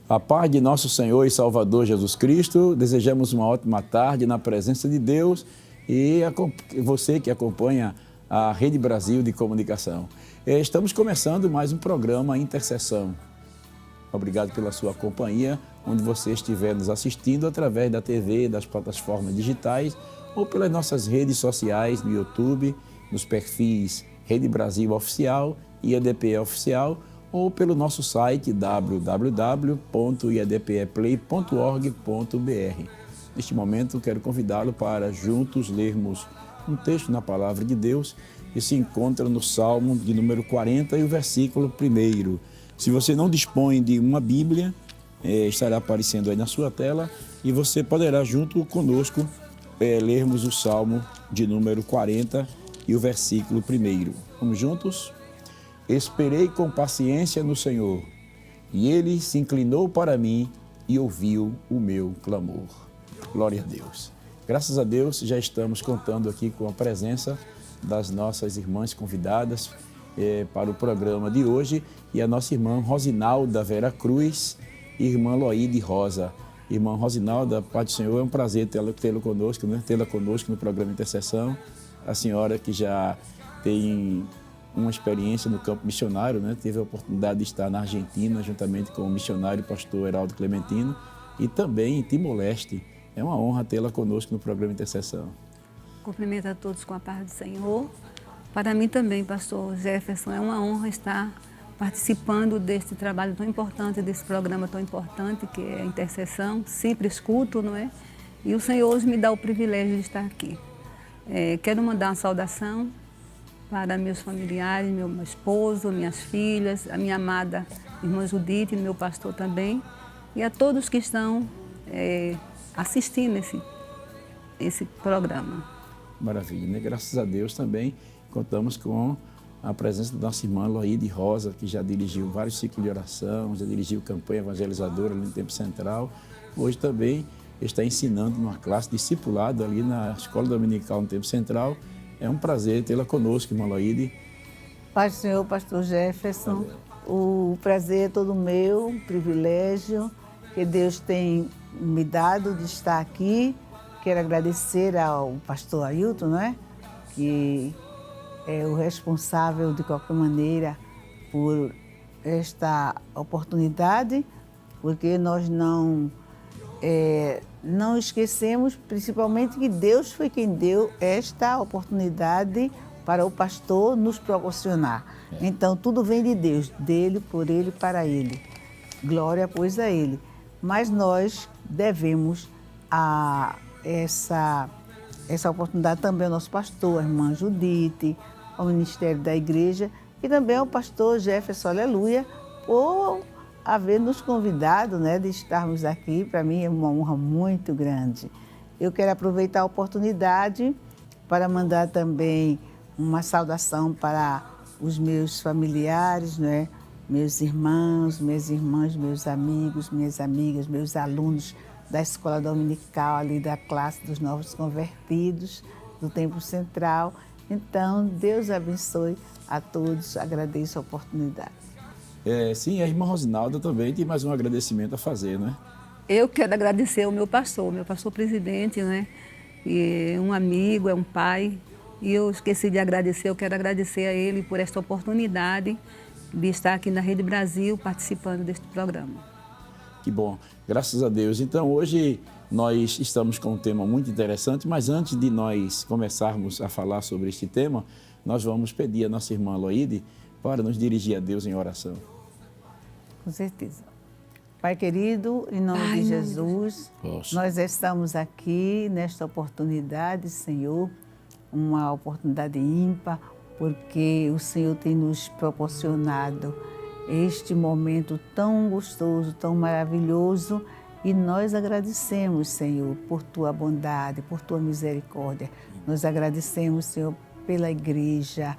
A paz de nosso Senhor e Salvador Jesus Cristo, desejamos uma ótima tarde na presença de Deus e você que acompanha a Rede Brasil de Comunicação. Estamos começando mais um programa Intercessão. Obrigado pela sua companhia, onde você estiver nos assistindo através da TV, das plataformas digitais ou pelas nossas redes sociais no YouTube, nos perfis Rede Brasil Oficial e EDPE Oficial, ou pelo nosso site www.idpeplay.org.br. Neste momento, quero convidá-lo para juntos lermos um texto na Palavra de Deus que se encontra no Salmo de número 40 e o versículo 1. Se você não dispõe de uma Bíblia, estará aparecendo aí na sua tela e você poderá junto conosco lermos o Salmo de número 40 e o versículo 1. Vamos juntos? Esperei com paciência no Senhor, e Ele se inclinou para mim e ouviu o meu clamor. Glória a Deus. Graças a Deus, já estamos contando aqui com a presença das nossas irmãs convidadas para o programa de hoje, e a nossa irmã Rosinalda Vera Cruz e irmã Loide Rosa. Irmã Rosinalda, Pai do Senhor, é um prazer tê-la conosco, né? Tê-la conosco no programa Intercessão. A senhora que já tem uma experiência no campo missionário, né? Teve a oportunidade de estar na Argentina, juntamente com o missionário pastor Heraldo Clementino, e também em Timor-Leste. É uma honra tê-la conosco no programa Intercessão. Cumprimento a todos com a paz do Senhor. Para mim também, pastor Jefferson, é uma honra estar participando deste trabalho tão importante, desse programa tão importante que é a Intercessão. Sempre escuto, não é? E o Senhor hoje me dá o privilégio de estar aqui. Quero mandar uma saudação para meus familiares, meu esposo, minhas filhas, a minha amada irmã Judite, meu pastor também, e a todos que estão assistindo esse programa. Maravilha, né? Graças a Deus também contamos com a presença da nossa irmã Loide Rosa, que já dirigiu vários ciclos de oração, já dirigiu campanha evangelizadora ali no Tempo Central. Hoje também está ensinando numa classe discipulado ali na Escola Dominical no Tempo Central. É um prazer tê-la conosco, irmã Loide. Paz do Senhor, pastor Jefferson. O prazer é todo meu, um privilégio que Deus tem me dado de estar aqui. Quero agradecer ao pastor Ailton, né? Que é o responsável, de qualquer maneira, por esta oportunidade, porque nós não esquecemos, principalmente, que Deus foi quem deu esta oportunidade para o pastor nos proporcionar. Então, tudo vem de Deus, dele, por ele, para ele. Glória, pois, a ele. Mas nós devemos essa oportunidade também ao nosso pastor, a irmã Judite, ao Ministério da Igreja e também ao pastor Jefferson, aleluia, por haver nos convidado, né, de estarmos aqui. Para mim é uma honra muito grande. Eu quero aproveitar a oportunidade para mandar também uma saudação para os meus familiares, né, meus irmãos, minhas irmãs, meus amigos, minhas amigas, meus alunos da Escola Dominical, ali da classe dos novos convertidos, do Tempo Central. Então, Deus abençoe a todos, agradeço a oportunidade. Sim, a irmã Rosinalda também tem mais um agradecimento a fazer, né? Eu quero agradecer ao meu pastor presidente, né? E um amigo, é um pai. E eu esqueci de agradecer, eu quero agradecer a ele por esta oportunidade de estar aqui na Rede Brasil participando deste programa. Que bom, graças a Deus. Então, hoje nós estamos com um tema muito interessante, mas antes de nós começarmos a falar sobre este tema, nós vamos pedir à nossa irmã Loide para nos dirigir a Deus em oração. Com certeza. Pai querido, em nome de Jesus, nós estamos aqui nesta oportunidade, Senhor, uma oportunidade ímpar, porque o Senhor tem nos proporcionado este momento tão gostoso, tão maravilhoso, e nós agradecemos, Senhor, por Tua bondade, por Tua misericórdia. Nós agradecemos, Senhor, pela igreja,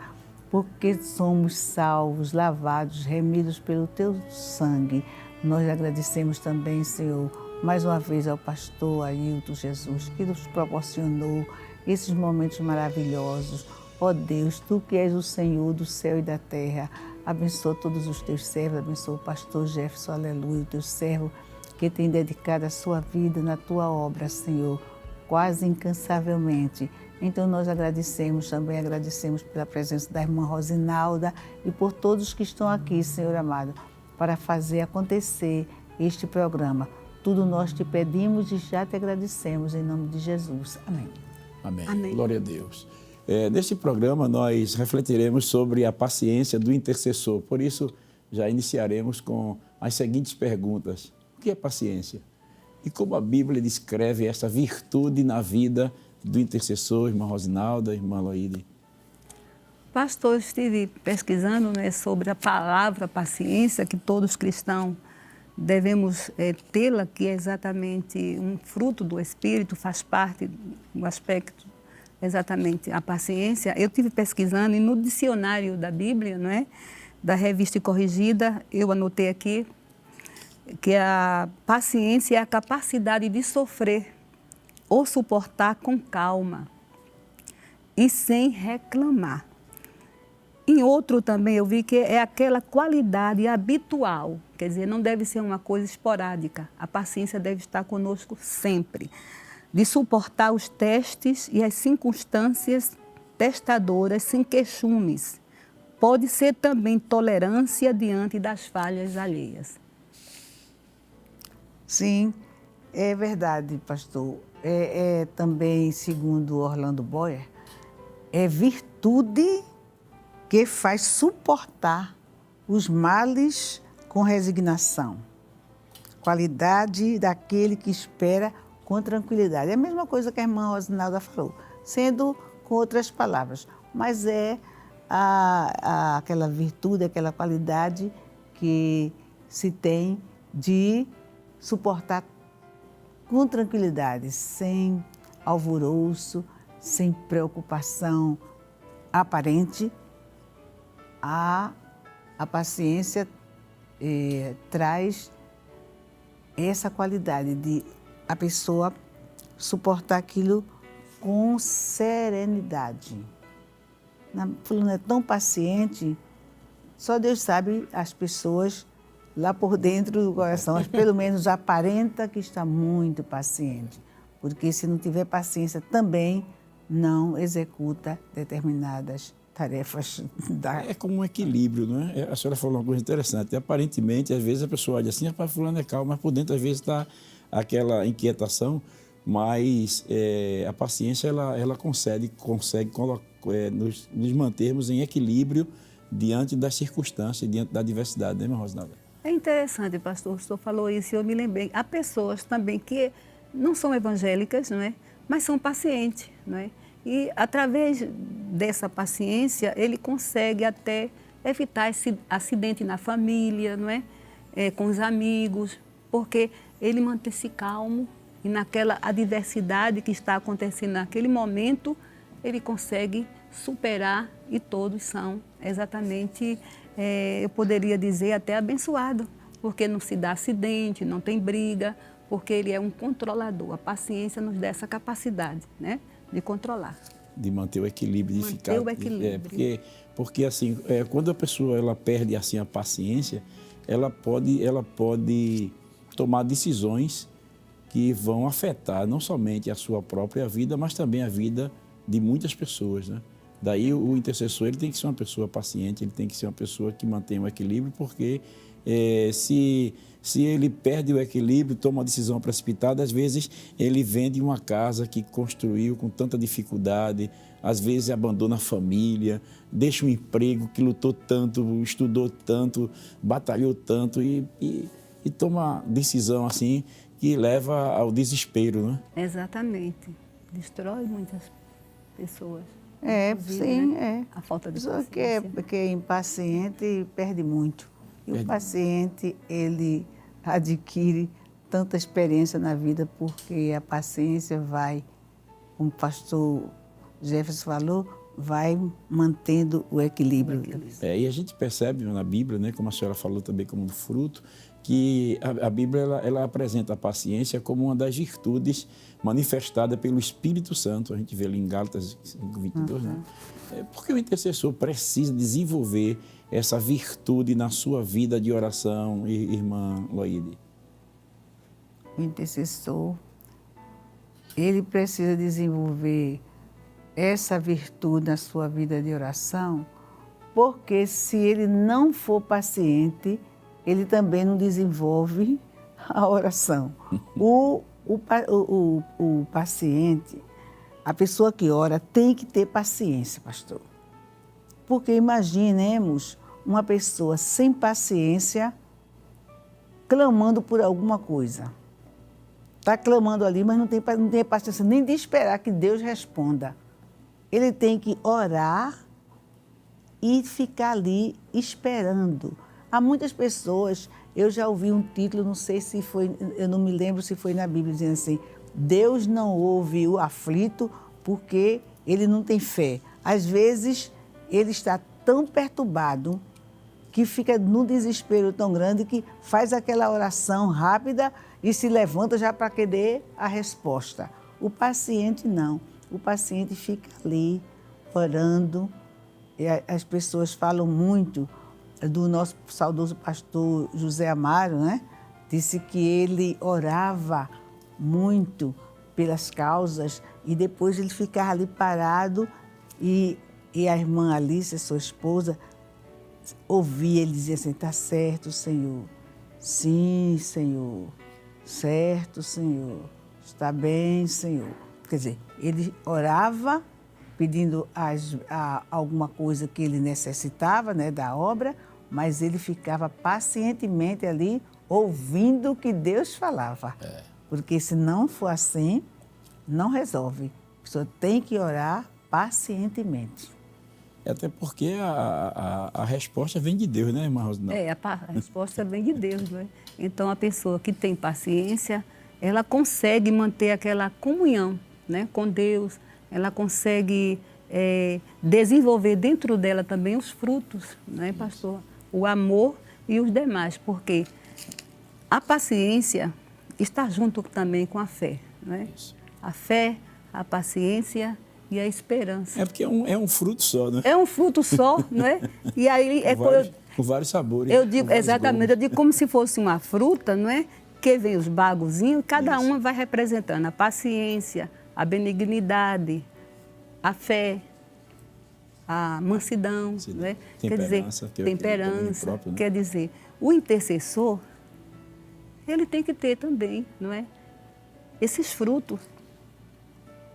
porque somos salvos, lavados, remidos pelo Teu sangue. Nós agradecemos também, Senhor, mais uma vez ao pastor Ailton Jesus, que nos proporcionou esses momentos maravilhosos, Ó Deus, Tu que és o Senhor do céu e da terra, abençoa todos os Teus servos, abençoa o pastor Jefferson, aleluia, o Teu servo que tem dedicado a sua vida na Tua obra, Senhor, quase incansavelmente. Então nós agradecemos pela presença da irmã Rosinalda e por todos que estão aqui, Senhor amado, para fazer acontecer este programa. Tudo nós te pedimos e já te agradecemos em nome de Jesus. Amém. Amém. Amém. Glória a Deus. Neste programa nós refletiremos sobre a paciência do intercessor. Por isso, já iniciaremos com as seguintes perguntas. O que é paciência? E como a Bíblia descreve essa virtude na vida do intercessor, irmã Rosinalda, irmã Loide? Pastor, eu estive pesquisando, né, sobre a palavra paciência, que todos cristãos devemos tê-la, que é exatamente um fruto do Espírito, faz parte do aspecto, exatamente, a paciência. Eu estive pesquisando e no dicionário da Bíblia, não é, da Revista Corrigida, eu anotei aqui que a paciência é a capacidade de sofrer ou suportar com calma e sem reclamar. Em outro também eu vi que é aquela qualidade habitual, quer dizer, não deve ser uma coisa esporádica. A paciência deve estar conosco sempre, de suportar os testes e as circunstâncias testadoras sem queixumes. Pode ser também tolerância diante das falhas alheias. Sim, é verdade, pastor. Também, segundo Orlando Boyer, é virtude que faz suportar os males com resignação. Qualidade daquele que espera com tranquilidade. É a mesma coisa que a irmã Rosinalda falou, sendo com outras palavras, mas é aquela virtude, aquela qualidade que se tem de suportar com tranquilidade, sem alvoroço, sem preocupação aparente. A paciência traz essa qualidade de a pessoa suportar aquilo com serenidade. Fulano é tão paciente, só Deus sabe as pessoas lá por dentro do coração, mas pelo menos aparenta que está muito paciente, porque se não tiver paciência também não executa determinadas tarefas. É como um equilíbrio, não é? A senhora falou uma coisa interessante. Aparentemente, às vezes a pessoa olha assim, rapaz, fulano é calmo, mas por dentro às vezes está aquela inquietação, mas a paciência ela consegue nos mantermos em equilíbrio diante das circunstâncias, diante da diversidade, né, irmã Rosinalda? É interessante, pastor, o senhor falou isso e eu me lembrei. Há pessoas também que não são evangélicas, não é? Mas são pacientes, não é? E através dessa paciência, ele consegue até evitar esse acidente na família, não é? Com os amigos, porque ele mantém-se calmo e naquela adversidade que está acontecendo naquele momento, ele consegue superar e todos são exatamente, eu poderia dizer, até abençoados, porque não se dá acidente, não tem briga, porque ele é um controlador. A paciência nos dá essa capacidade, né, de controlar. De manter o equilíbrio, de ficar... o equilíbrio. Porque assim, quando a pessoa ela perde assim, a paciência, ela pode tomar decisões que vão afetar não somente a sua própria vida, mas também a vida de muitas pessoas, né? Daí o intercessor ele tem que ser uma pessoa paciente, ele tem que ser uma pessoa que mantém o equilíbrio, porque se ele perde o equilíbrio, toma uma decisão precipitada, às vezes ele vende uma casa que construiu com tanta dificuldade, às vezes abandona a família, deixa um emprego que lutou tanto, estudou tanto, batalhou tanto e toma decisão assim que leva ao desespero, né? Exatamente. Destrói muitas pessoas. Sim, né? A falta de paciência. Que é impaciente perde muito. E o paciente, ele adquire tanta experiência na vida porque a paciência vai, como o pastor Jefferson falou, vai mantendo o equilíbrio. E a gente percebe na Bíblia, né, como a senhora falou também como fruto, que a Bíblia ela apresenta a paciência como uma das virtudes manifestada pelo Espírito Santo. A gente vê ali em Gálatas 5:22, né? Porque o intercessor precisa desenvolver essa virtude na sua vida de oração, irmã Loide? O intercessor, ele precisa desenvolver essa virtude na sua vida de oração, porque se ele não for paciente, ele também não desenvolve a oração. O paciente, a pessoa que ora, tem que ter paciência, pastor. Porque imaginemos uma pessoa sem paciência clamando por alguma coisa. Está clamando ali, mas não tem paciência nem de esperar que Deus responda. Ele tem que orar e ficar ali esperando. Há muitas pessoas, eu já ouvi um título, não sei se foi, eu não me lembro se foi na Bíblia, dizendo assim, Deus não ouve o aflito porque ele não tem fé. Às vezes, ele está tão perturbado que fica num desespero tão grande que faz aquela oração rápida e se levanta já para querer a resposta. O paciente não. O paciente fica ali orando. E as pessoas falam muito do nosso saudoso pastor José Amaro, né? Disse que ele orava muito pelas causas e depois ele ficava ali parado e a irmã Alice, sua esposa, ouvia ele dizer assim, está certo, Senhor. Sim, Senhor. Certo, Senhor. Está bem, Senhor. Quer dizer, ele orava pedindo alguma coisa que ele necessitava, né, da obra, mas ele ficava pacientemente ali ouvindo o que Deus falava. Porque se não for assim, não resolve. A pessoa tem que orar pacientemente. Até porque a resposta vem de Deus, né, irmã Rosana? A resposta vem de Deus, né? Então, a pessoa que tem paciência, ela consegue manter aquela comunhão, né, com Deus, ela consegue desenvolver dentro dela também os frutos, né, pastor? O amor e os demais, porque a paciência está junto também com a fé, né? A fé, a paciência e a esperança. É porque é um fruto só, né? É um fruto só, né? E aí com vários sabores. Eu digo exatamente, eu digo como se fosse uma fruta, não é? Que vem os bagozinhos, cada uma vai representando a paciência, a benignidade, a fé, a mansidão, né? Quer dizer, temperança, próprio, né? Quer dizer, o intercessor, ele tem que ter também, não é? Esses frutos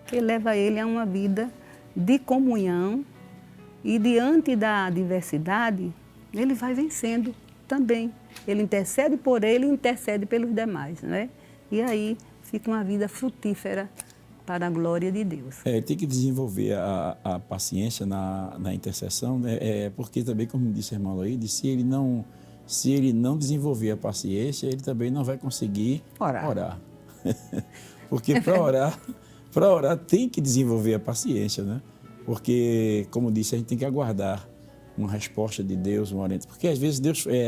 que leva ele a uma vida de comunhão e diante da adversidade, ele vai vencendo também. Ele intercede por ele e intercede pelos demais, né? E aí fica uma vida frutífera para a glória de Deus. Ele tem que desenvolver a paciência na intercessão, né? Porque também, como disse a irmã Loide, se ele não desenvolver a paciência, ele também não vai conseguir orar. Porque para orar tem que desenvolver a paciência, né? Porque, como disse, a gente tem que aguardar uma resposta de Deus, uma orientação. Porque às vezes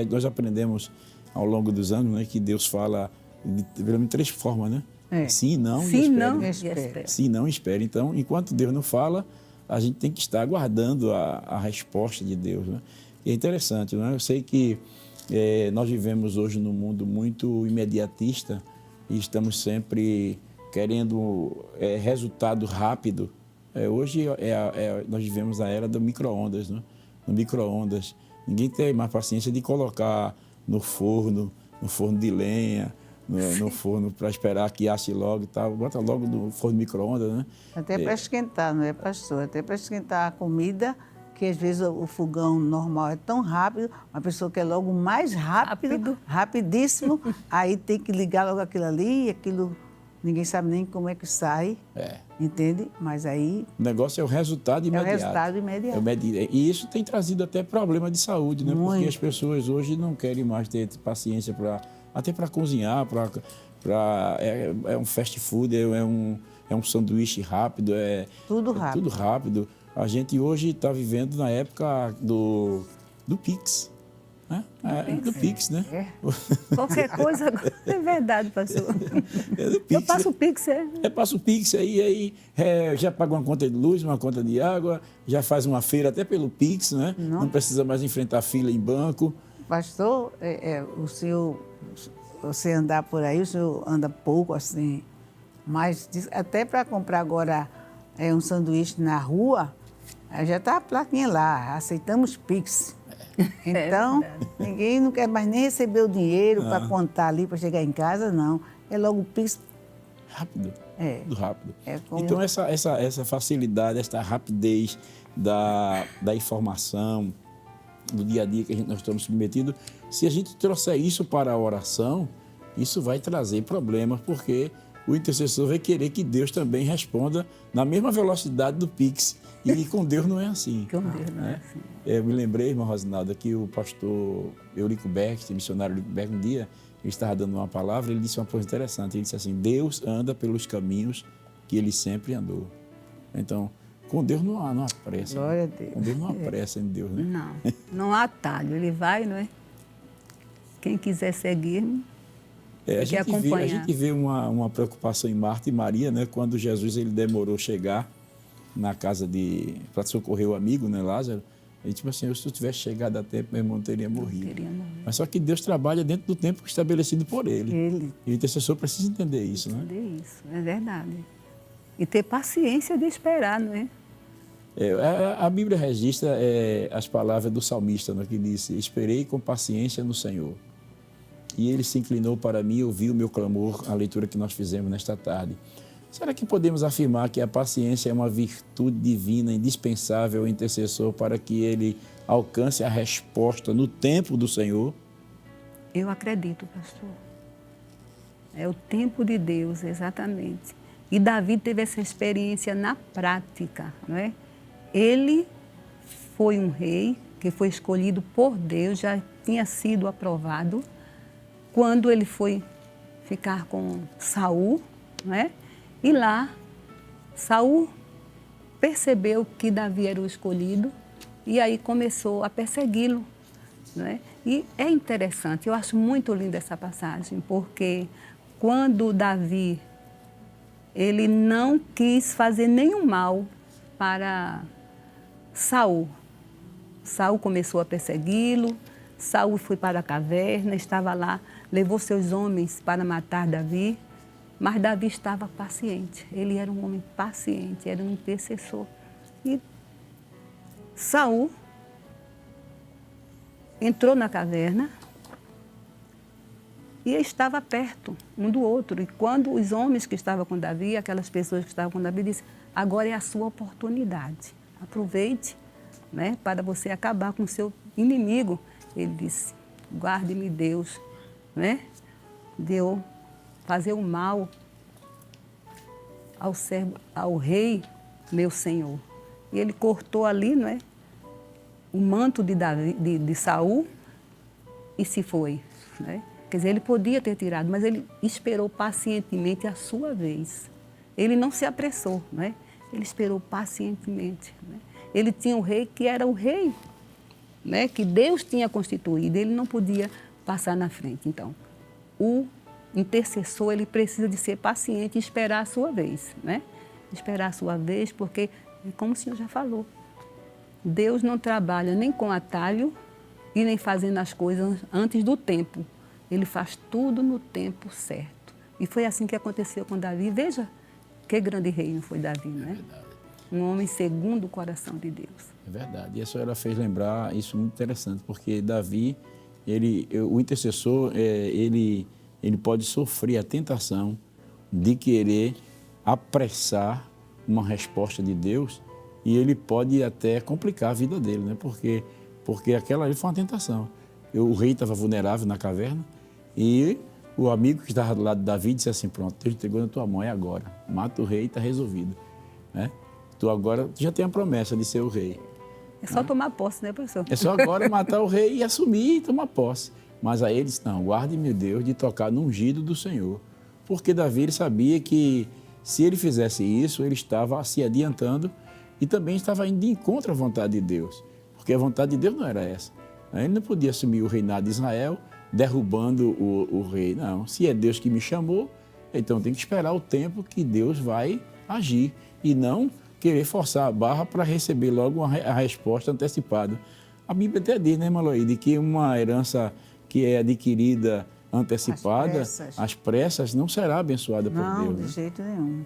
nós aprendemos ao longo dos anos, né, que Deus fala de pelo menos 3 formas, né? Sim, não e espere. Sim, não e espere. Então, enquanto Deus não fala, a gente tem que estar aguardando a resposta de Deus, né? E é interessante, né? Eu sei que nós vivemos hoje num mundo muito imediatista e estamos sempre querendo resultado rápido. Hoje nós vivemos a era do micro-ondas, né? No micro-ondas. Ninguém tem mais paciência de colocar no forno de lenha, no forno para esperar que asse logo e tal. Bota logo no forno de micro-ondas, né? Até para esquentar, não é, pastor? Até para esquentar a comida, que às vezes o fogão normal é tão rápido, uma pessoa quer logo mais rápido, rapidíssimo, aí tem que ligar logo aquilo ali, aquilo ninguém sabe nem como é que sai, entende? Mas aí... O negócio é o resultado imediato. É o resultado imediato. E isso tem trazido até problema de saúde, né? Porque as pessoas hoje não querem mais ter paciência até para cozinhar, é um fast food, é um sanduíche rápido, tudo rápido. Tudo rápido. A gente hoje está vivendo na época do Pix, né? Do Pix, né? Qualquer coisa agora é verdade, pastor. É do Pix, Eu passo o Pix, passa o Pix aí já paga uma conta de luz, uma conta de água, já faz uma feira até pelo Pix, né? Não precisa mais enfrentar fila em banco. Pastor, o senhor, você andar por aí, o senhor anda pouco assim, mas até para comprar agora um sanduíche na rua, já está a plaquinha lá, aceitamos Pix. Então, ninguém não quer mais nem receber o dinheiro para contar ali, para chegar em casa, não. É logo o Pix. Rápido. Tudo rápido. Como... Então, essa facilidade, essa rapidez da informação, do dia a dia que nós estamos submetidos, se a gente trouxer isso para a oração, isso vai trazer problemas, porque o intercessor vai querer que Deus também responda na mesma velocidade do Pix. E com Deus não é assim. Com Deus não é assim. Eu me lembrei, irmã Rosinalda, que o pastor Eurico Beck, missionário Eurico Beck, um dia ele estava dando uma palavra, ele disse uma coisa interessante. Ele disse assim: Deus anda pelos caminhos que ele sempre andou. Então, com Deus não há pressa. Glória a Deus. Com Deus não há pressa em Deus, né? Não há atalho. Ele vai, não é? Quem quiser seguir, a gente vê uma preocupação em Marta e Maria, né? Quando Jesus ele demorou chegar na casa para socorrer o amigo, né, Lázaro. Ele tipo assim: se eu tivesse chegado a tempo, meu irmão teria morrido. Mas só que Deus trabalha dentro do tempo estabelecido por ele. E o intercessor precisa entender isso, né? Entender isso, é verdade. E ter paciência de esperar, não é? A Bíblia registra as palavras do salmista, né, que disse: esperei com paciência no Senhor. E ele se inclinou para mim e ouviu o meu clamor, a leitura que nós fizemos nesta tarde. Será que podemos afirmar que a paciência é uma virtude divina indispensável ao intercessor para que ele alcance a resposta no tempo do Senhor? Eu acredito, pastor. É o tempo de Deus, exatamente. E Davi teve essa experiência na prática, não é? Ele foi um rei que foi escolhido por Deus, já tinha sido aprovado. Quando ele foi ficar com Saul, não é? E lá, Saul percebeu que Davi era o escolhido e aí começou a persegui-lo, não é? E é interessante, eu acho muito linda essa passagem, porque quando Davi, ele não quis fazer nenhum mal para Saul. Saul começou a persegui-lo, Saul foi para a caverna, estava lá, levou seus homens para matar Davi. Mas Davi estava paciente, ele era um homem paciente, era um intercessor. E Saul entrou na caverna e estava perto um do outro. E quando os homens que estavam com Davi, aquelas pessoas que estavam com Davi, disseram: agora é a sua oportunidade, aproveite, né, para você acabar com o seu inimigo. Ele disse: guarde-me Deus, né, de eu fazer o mal ao rei, meu senhor. E ele cortou ali, não é, o manto de Saul e se foi, né? Quer dizer, ele podia ter tirado, mas ele esperou pacientemente a sua vez. Ele não se apressou, não é? Ele esperou pacientemente, né? Ele tinha um rei que era o rei, né, que Deus tinha constituído, ele não podia passar na frente. Então, o intercessor, ele precisa de ser paciente e esperar a sua vez, né? Esperar a sua vez, porque, como o senhor já falou, Deus não trabalha nem com atalho e nem fazendo as coisas antes do tempo. Ele faz tudo no tempo certo. E foi assim que aconteceu com Davi. Veja que grande rei foi Davi, né? Um homem segundo o coração de Deus. É verdade. E a senhora fez lembrar isso muito interessante, porque Davi, o intercessor, ele pode sofrer a tentação de querer apressar uma resposta de Deus e ele pode até complicar a vida dele, né? Porque aquela ali foi uma tentação. O rei estava vulnerável na caverna e o amigo que estava do lado de Davi disse assim: pronto, Deus entregou na tua mão, é agora. Mata o rei e está resolvido, né? Tu já tem a promessa de ser o rei. É só tomar posse, né, professor? É só agora matar o rei e assumir e tomar posse. Mas aí ele disse: não, guarde-me Deus de tocar no ungido do Senhor. Porque Davi ele sabia que se ele fizesse isso, ele estava se adiantando e também estava indo de encontro à vontade de Deus, porque a vontade de Deus não era essa. Ele não podia assumir o reinado de Israel derrubando o rei. Não, se é Deus que me chamou, então tem que esperar o tempo que Deus vai agir e não querer forçar a barra para receber logo a resposta antecipada. A Bíblia até diz, né, Maloide, que uma herança que é adquirida antecipada, às pressas, não será abençoada por Deus. Não, de jeito nenhum.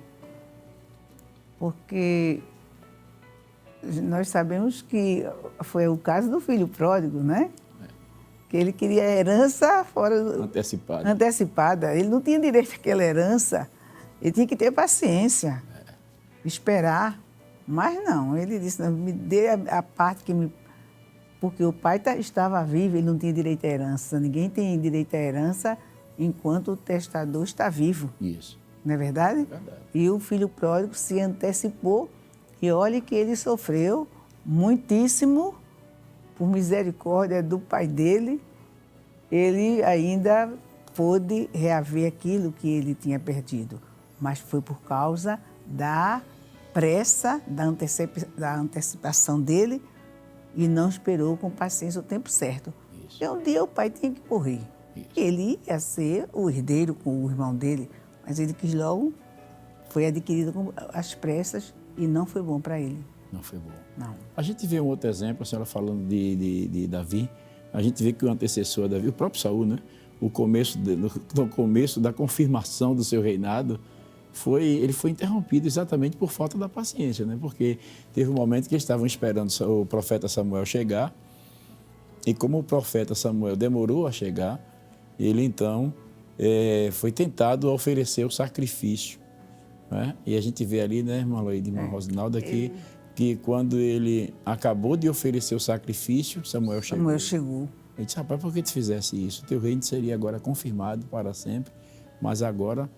Porque nós sabemos que foi o caso do filho pródigo, né? Que ele queria herança fora antecipada. Ele não tinha direito àquela herança. Ele tinha que ter paciência, esperar. Mas não, ele disse, não, me dê a parte que me... Porque o pai estava vivo, ele não tinha direito à herança. Ninguém tem direito à herança enquanto o testador está vivo. Isso. Não é verdade? Verdade. E o filho pródigo se antecipou e olhe que ele sofreu muitíssimo por misericórdia do pai dele. Ele ainda pôde reaver aquilo que ele tinha perdido, mas foi por causa da pressa, da antecipação dele e não esperou com paciência o tempo certo. Isso. E um dia o pai tinha que morrer. Isso. Ele ia ser o herdeiro com o irmão dele, mas ele quis logo, foi adquirido com as pressas e não foi bom para ele. Não foi bom. Não. A gente vê um outro exemplo, a senhora falando de Davi, a gente vê que o antecessor Davi, o próprio Saul, né? No começo da confirmação do seu reinado, ele foi interrompido exatamente por falta da paciência, né? Porque teve um momento que eles estavam esperando o profeta Samuel chegar, e como o profeta Samuel demorou a chegar, ele então foi tentado a oferecer o sacrifício, né? E a gente vê ali, né, irmã Loide, irmã Rosinalda, que quando ele acabou de oferecer o sacrifício, Samuel chegou. Ele disse, rapaz, por que tu fizesse isso? O teu reino seria agora confirmado para sempre, mas agora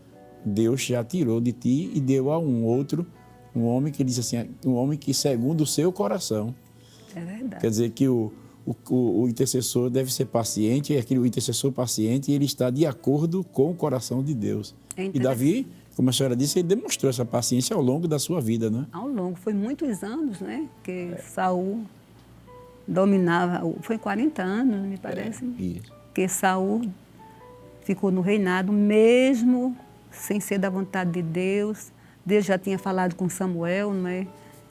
Deus já tirou de ti e deu a um outro, um homem que disse assim, um homem que segundo o seu coração. É verdade. Quer dizer que o intercessor deve ser paciente, o intercessor paciente, ele está de acordo com o coração de Deus. E Davi, como a senhora disse, ele demonstrou essa paciência ao longo da sua vida, né? Ao longo, foi muitos anos, né, que Saul dominava, foi 40 anos, me parece, Isso. que Saul ficou no reinado mesmo sem ser da vontade de Deus. Deus já tinha falado com Samuel, né,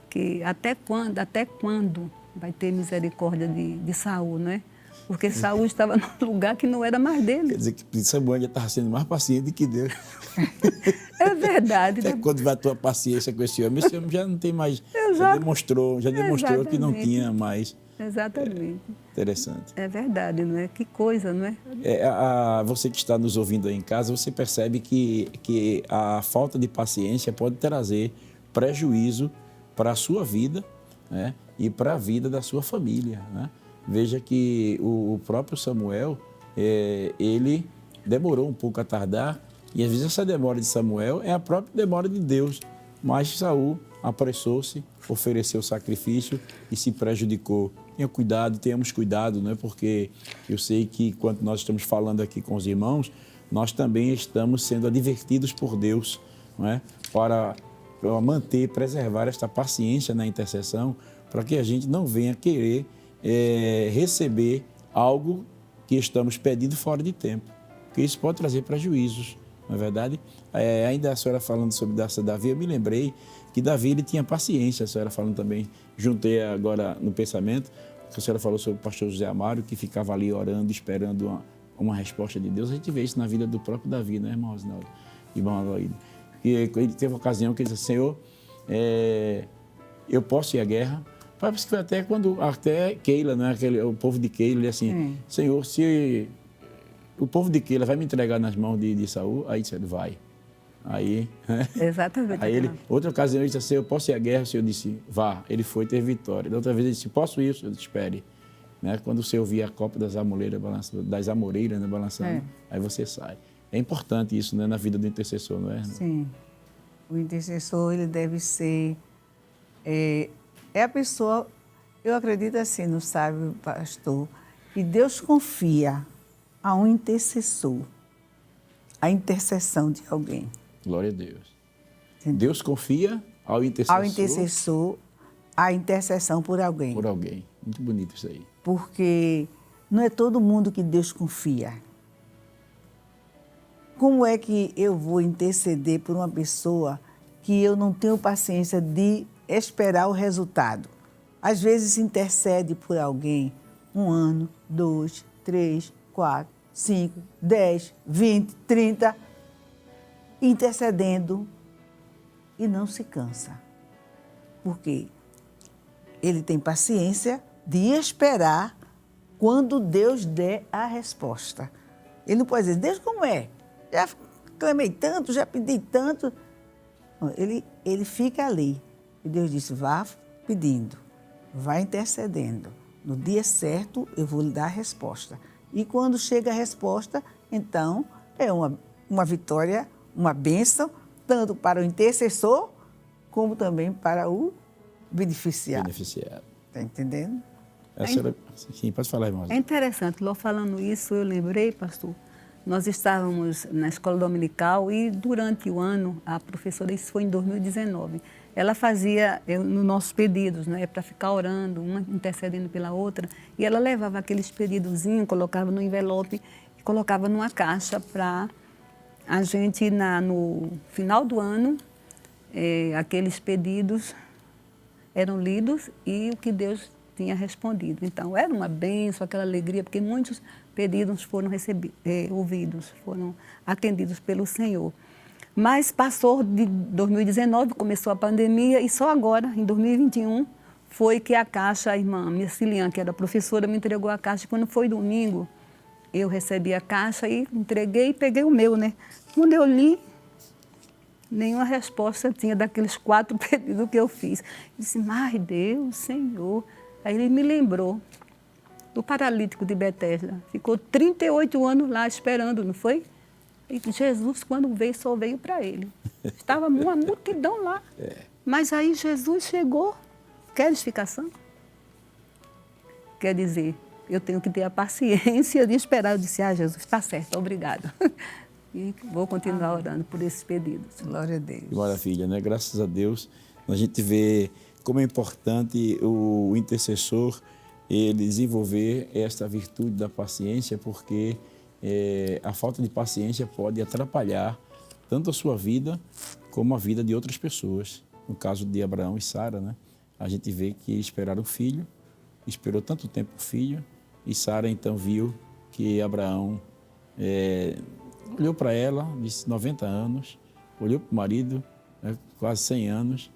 que até quando vai ter misericórdia de Saul, né? Porque Saul estava num lugar que não era mais dele. Quer dizer que Samuel já estava sendo mais paciente que Deus. É verdade. Até quando vai a tua paciência com esse homem já não tem mais, já demonstrou que não tinha mais. Exatamente. Interessante. É verdade, não é? Que coisa, não é? Você que está nos ouvindo aí em casa, você percebe que a falta de paciência pode trazer prejuízo para a sua vida, né? E para a vida da sua família, né? Veja que o próprio Samuel, ele demorou um pouco a tardar, e às vezes essa demora de Samuel é a própria demora de Deus, mas Saul apressou-se, ofereceu sacrifício e se prejudicou. Tenhamos cuidado, não é? Porque eu sei que quando nós estamos falando aqui com os irmãos, nós também estamos sendo advertidos por Deus, não é? Para preservar esta paciência na intercessão, para que a gente não venha querer receber algo que estamos pedindo fora de tempo, porque isso pode trazer prejuízos, não é verdade? Ainda a senhora falando sobre Davi, eu me lembrei que Davi ele tinha paciência, a senhora falando também, juntei agora no pensamento, que a senhora falou sobre o pastor José Amaro, que ficava ali orando, esperando uma resposta de Deus. A gente vê isso na vida do próprio Davi, né, irmão Rosinaldo? Irmão Aloíde. Ele teve uma ocasião que ele disse, Senhor, eu posso ir à guerra? Parece que foi até Keila, né? O povo de Keila, ele assim, Senhor, se o povo de Keila vai me entregar nas mãos de Saul, aí disse, vai. Aí, exatamente. Aí outra ocasião ele disse assim, eu posso ir à guerra? O Senhor disse, vá. Ele foi, teve vitória. Da outra vez ele disse, posso ir? O Senhor disse, espere. Né? Quando o Senhor via a copa das amoreiras, né, balançando, aí você sai. É importante isso, né, na vida do intercessor, não é? Sim. O intercessor, ele deve ser... É a pessoa, eu acredito assim, não sabe, pastor, que Deus confia a um intercessor, a intercessão de alguém. Glória a Deus. Entendeu? Deus confia ao intercessor a intercessão por alguém. Por alguém. Muito bonito isso aí. Porque não é todo mundo que Deus confia. Como é que eu vou interceder por uma pessoa que eu não tenho paciência de esperar o resultado? Às vezes se intercede por alguém 1 ano, 2, 3, 4, 5, 10, 20, 30, intercedendo e não se cansa. Por quê? Ele tem paciência de esperar quando Deus der a resposta. Ele não pode dizer, Deus, como é? Já clamei tanto, já pedi tanto. Ele fica ali. E Deus disse, vá pedindo, vá intercedendo. No dia certo, eu vou lhe dar a resposta. E quando chega a resposta, então, é uma vitória, uma bênção, tanto para o intercessor, como também para o beneficiado. Está entendendo? Sim, pode falar, irmã. É interessante, Ló falando isso, eu lembrei, pastor, nós estávamos na escola dominical e durante o ano, a professora, isso foi em 2019, ela fazia nos nossos pedidos, né, para ficar orando, uma intercedendo pela outra, e ela levava aqueles pedidozinhos, colocava no envelope e colocava numa caixa para a gente, no final do ano, aqueles pedidos eram lidos e o que Deus tinha respondido. Então, era uma bênção, aquela alegria, porque muitos pedidos foram ouvidos, foram atendidos pelo Senhor. Mas passou de 2019, começou a pandemia e só agora, em 2021, foi que a caixa, a irmã Mircilian, que era professora, me entregou a caixa. Quando foi domingo, eu recebi a caixa e entreguei e peguei o meu, né? Quando eu li, nenhuma resposta tinha daqueles 4 pedidos que eu fiz. Eu disse, mas Deus, Senhor. Aí ele me lembrou do paralítico de Betesda. Ficou 38 anos lá esperando, não foi? E Jesus, quando veio, só veio para ele. Estava uma multidão lá. Mas aí Jesus chegou. Queres ficar sã? Quer dizer, eu tenho que ter a paciência de esperar. Eu disse, Jesus, está certo, obrigado. E vou continuar orando por esses pedidos. Glória a Deus. Que maravilha, né? Graças a Deus, a gente vê como é importante o intercessor ele desenvolver esta virtude da paciência, porque a falta de paciência pode atrapalhar tanto a sua vida como a vida de outras pessoas. No caso de Abraão e Sara, né? A gente vê que esperaram o filho, esperou tanto tempo o filho, e Sara então viu que Abraão olhou para ela, disse 90 anos, olhou para o marido, quase 100 anos,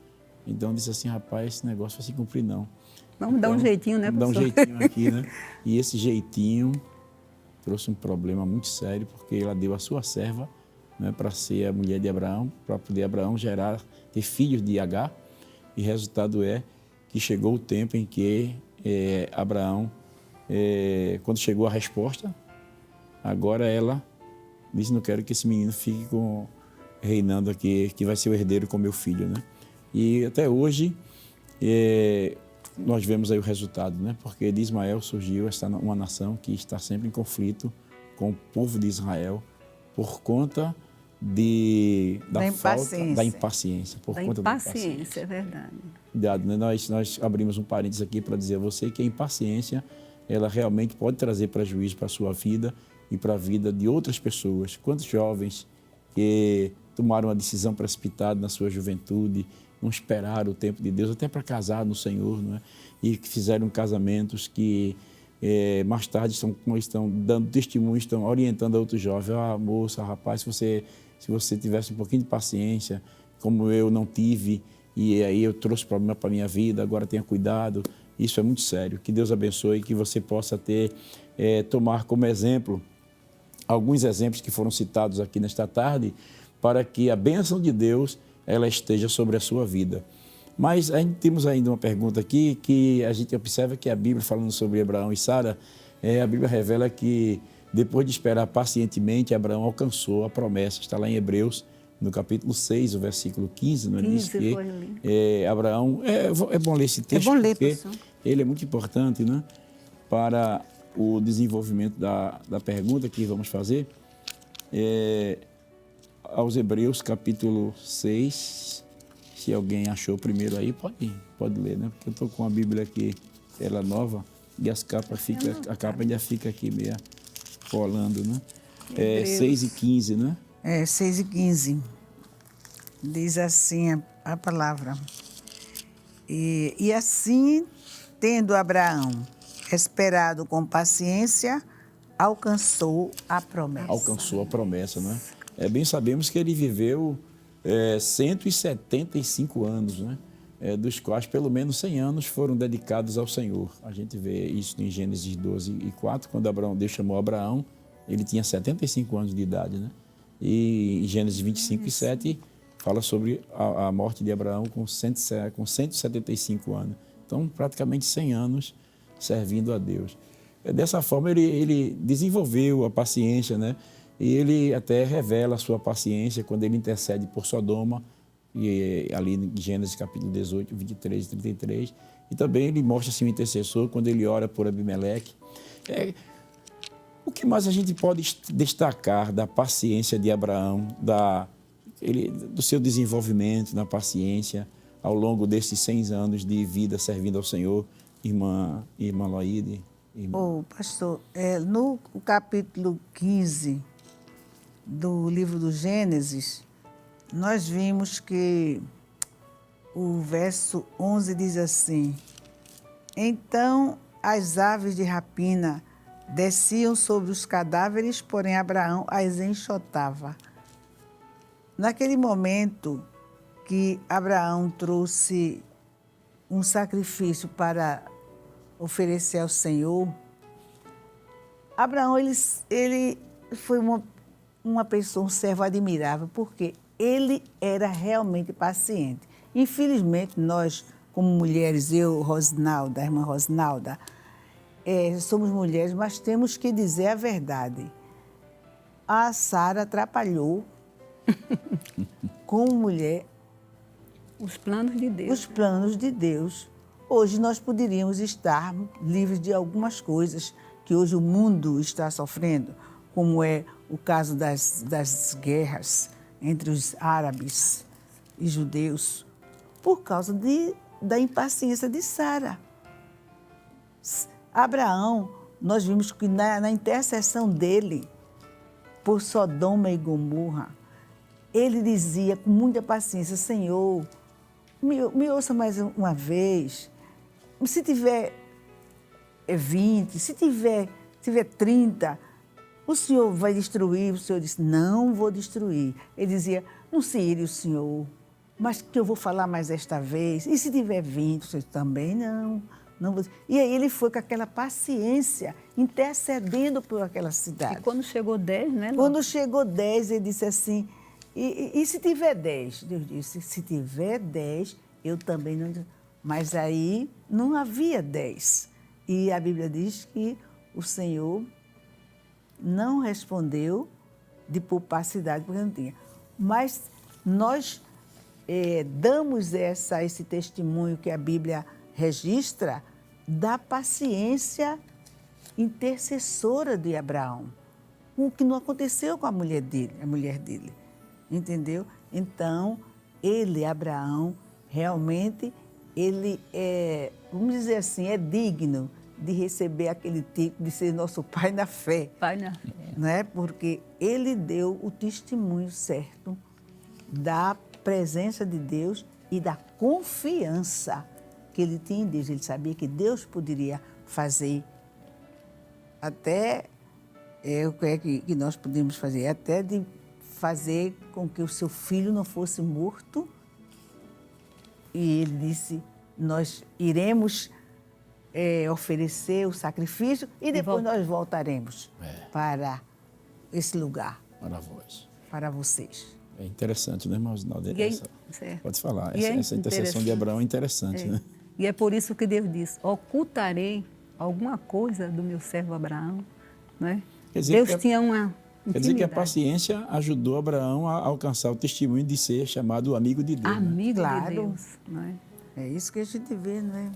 então disse assim, rapaz, esse negócio vai se cumprir não. Vamos dar um jeitinho, né, professor? Vamos dar um jeitinho aqui, né? E esse jeitinho trouxe um problema muito sério, porque ela deu a sua serva, né, para ser a mulher de Abraão, para poder Abraão ter filhos de Agar, e resultado é que chegou o tempo em que Abraão, quando chegou a resposta, agora ela disse, não quero que esse menino fique reinando aqui, que vai ser o herdeiro com meu filho, né? E até hoje, nós vemos aí o resultado, né? Porque de Ismael surgiu uma nação que está sempre em conflito com o povo de Israel por conta da impaciência. É verdade. Cuidado, né? Nós abrimos um parênteses aqui para dizer a você que a impaciência, ela realmente pode trazer prejuízo para a sua vida e para a vida de outras pessoas. Quantos jovens que tomaram uma decisão precipitada na sua juventude, não esperaram o tempo de Deus, até para casar no Senhor, não é? E que fizeram casamentos que mais tarde estão dando testemunho, estão orientando a outros jovens. Moça, rapaz, se você tivesse um pouquinho de paciência, como eu não tive, e aí eu trouxe problema para a minha vida, agora tenha cuidado. Isso é muito sério. Que Deus abençoe, que você possa tomar como exemplo alguns exemplos que foram citados aqui nesta tarde, para que a bênção de Deus ela esteja sobre a sua vida. Mas temos ainda uma pergunta aqui que a gente observa que a Bíblia, falando sobre Abraão e Sara, a Bíblia revela que depois de esperar pacientemente, Abraão alcançou a promessa. Está lá em Hebreus, no capítulo 6, o versículo 15, não é? Diz que Abraão... É bom ler esse texto, porque ele é muito importante, né, para o desenvolvimento da pergunta que vamos fazer. Aos Hebreus, capítulo 6, Se alguém achou primeiro aí, pode ler, né? Porque eu estou com a Bíblia aqui, ela nova, e a capa já fica aqui meio rolando, né? É 6:15, né? 6:15. Diz assim a palavra. E assim, tendo Abraão esperado com paciência, alcançou a promessa. Alcançou a promessa, né? Bem sabemos que ele viveu 175 anos, né? Dos quais pelo menos 100 anos foram dedicados ao Senhor. A gente vê isso em Gênesis 12:4, quando Deus chamou Abraão, ele tinha 75 anos de idade, né? E em Gênesis 25:7 fala sobre a morte de Abraão com 175 anos. Então, praticamente 100 anos servindo a Deus. Dessa forma, ele desenvolveu a paciência, né? E ele até revela a sua paciência quando ele intercede por Sodoma, e ali em Gênesis capítulo 18, 23 e 33. E também ele mostra-se um intercessor quando ele ora por Abimeleque. O que mais a gente pode destacar da paciência de Abraão, do seu desenvolvimento na paciência ao longo desses 100 anos de vida servindo ao Senhor, irmã Loide? Pastor, no capítulo 15 do livro do Gênesis, nós vimos que o verso 11 diz assim: então as aves de rapina desciam sobre os cadáveres, porém Abraão as enxotava. Naquele momento que Abraão trouxe um sacrifício para oferecer ao Senhor, Abraão ele foi uma pessoa, um servo admirável, porque ele era realmente paciente. Infelizmente, nós, como mulheres, eu, Rosinalda, a irmã Rosinalda, somos mulheres, mas temos que dizer a verdade. A Sara atrapalhou, como mulher, os planos de Deus. Os planos de Deus. Hoje nós poderíamos estar livres de algumas coisas que hoje o mundo está sofrendo, como é o caso das guerras entre os árabes e judeus, por causa da impaciência de Sara. Abraão, nós vimos que na intercessão dele por Sodoma e Gomorra, ele dizia com muita paciência: Senhor, me ouça mais uma vez. Se tiver 20, se tiver 30, o Senhor vai destruir. O Senhor disse: não vou destruir. Ele dizia: não se ire o Senhor, mas que eu vou falar mais esta vez. E se tiver 20, o Senhor também não vou. E aí ele foi com aquela paciência, intercedendo por aquela cidade. E quando chegou 10, né? Quando chegou 10, ele disse assim: e se tiver 10? Deus disse: se tiver 10, eu também não. Mas aí não havia 10. E a Bíblia diz que o Senhor não respondeu de poupar a cidade, porque não tinha. Mas nós damos esse testemunho que a Bíblia registra da paciência intercessora de Abraão, o que não aconteceu com a mulher dele, entendeu? Então, Abraão, realmente, ele vamos dizer assim, é digno de receber aquele título de ser nosso pai na fé. Pai na fé. Não é? Porque ele deu o testemunho certo da presença de Deus e da confiança que ele tinha em Deus. Ele sabia que Deus poderia fazer até, o que é que nós podemos fazer? Até de fazer com que o seu filho não fosse morto. E ele disse: nós iremos oferecer o sacrifício e depois nós voltaremos para esse lugar. Para vós. Para vocês. É interessante, né, irmão Zinaldo? Pode falar. E essa intercessão de Abraão é interessante, né? E é por isso que Deus diz: ocultarei alguma coisa do meu servo Abraão. Né? Deus tinha uma intimidade. Quer dizer que a paciência ajudou Abraão a alcançar o testemunho de ser chamado amigo de Deus. Amigo de Deus. Não é? É isso que a gente vê, não é?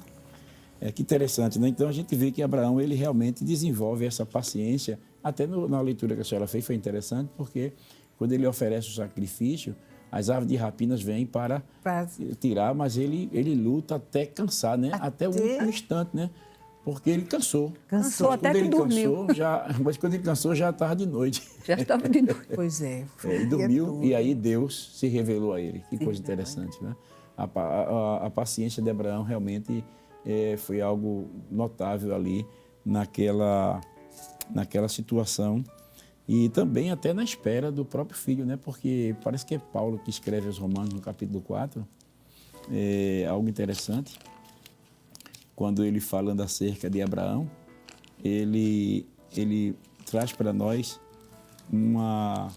Que interessante, né? Então a gente vê que Abraão, ele realmente desenvolve essa paciência. Até na leitura que a senhora fez foi interessante, porque quando ele oferece o sacrifício, as aves de rapinas vêm para tirar, mas ele luta até cansar, né? Até o último instante, né? Porque ele cansou. Cansou até que dormiu. Mas quando ele cansou, já estava de noite. Já estava de noite. Pois é. Ele dormiu e aí Deus se revelou a ele. Que coisa interessante, né? A paciência de Abraão realmente foi algo notável ali naquela situação. E também até na espera do próprio filho, né? Porque parece que é Paulo que escreve aos Romanos no capítulo 4. Algo interessante. Quando ele falando acerca de Abraão, ele traz para nós uma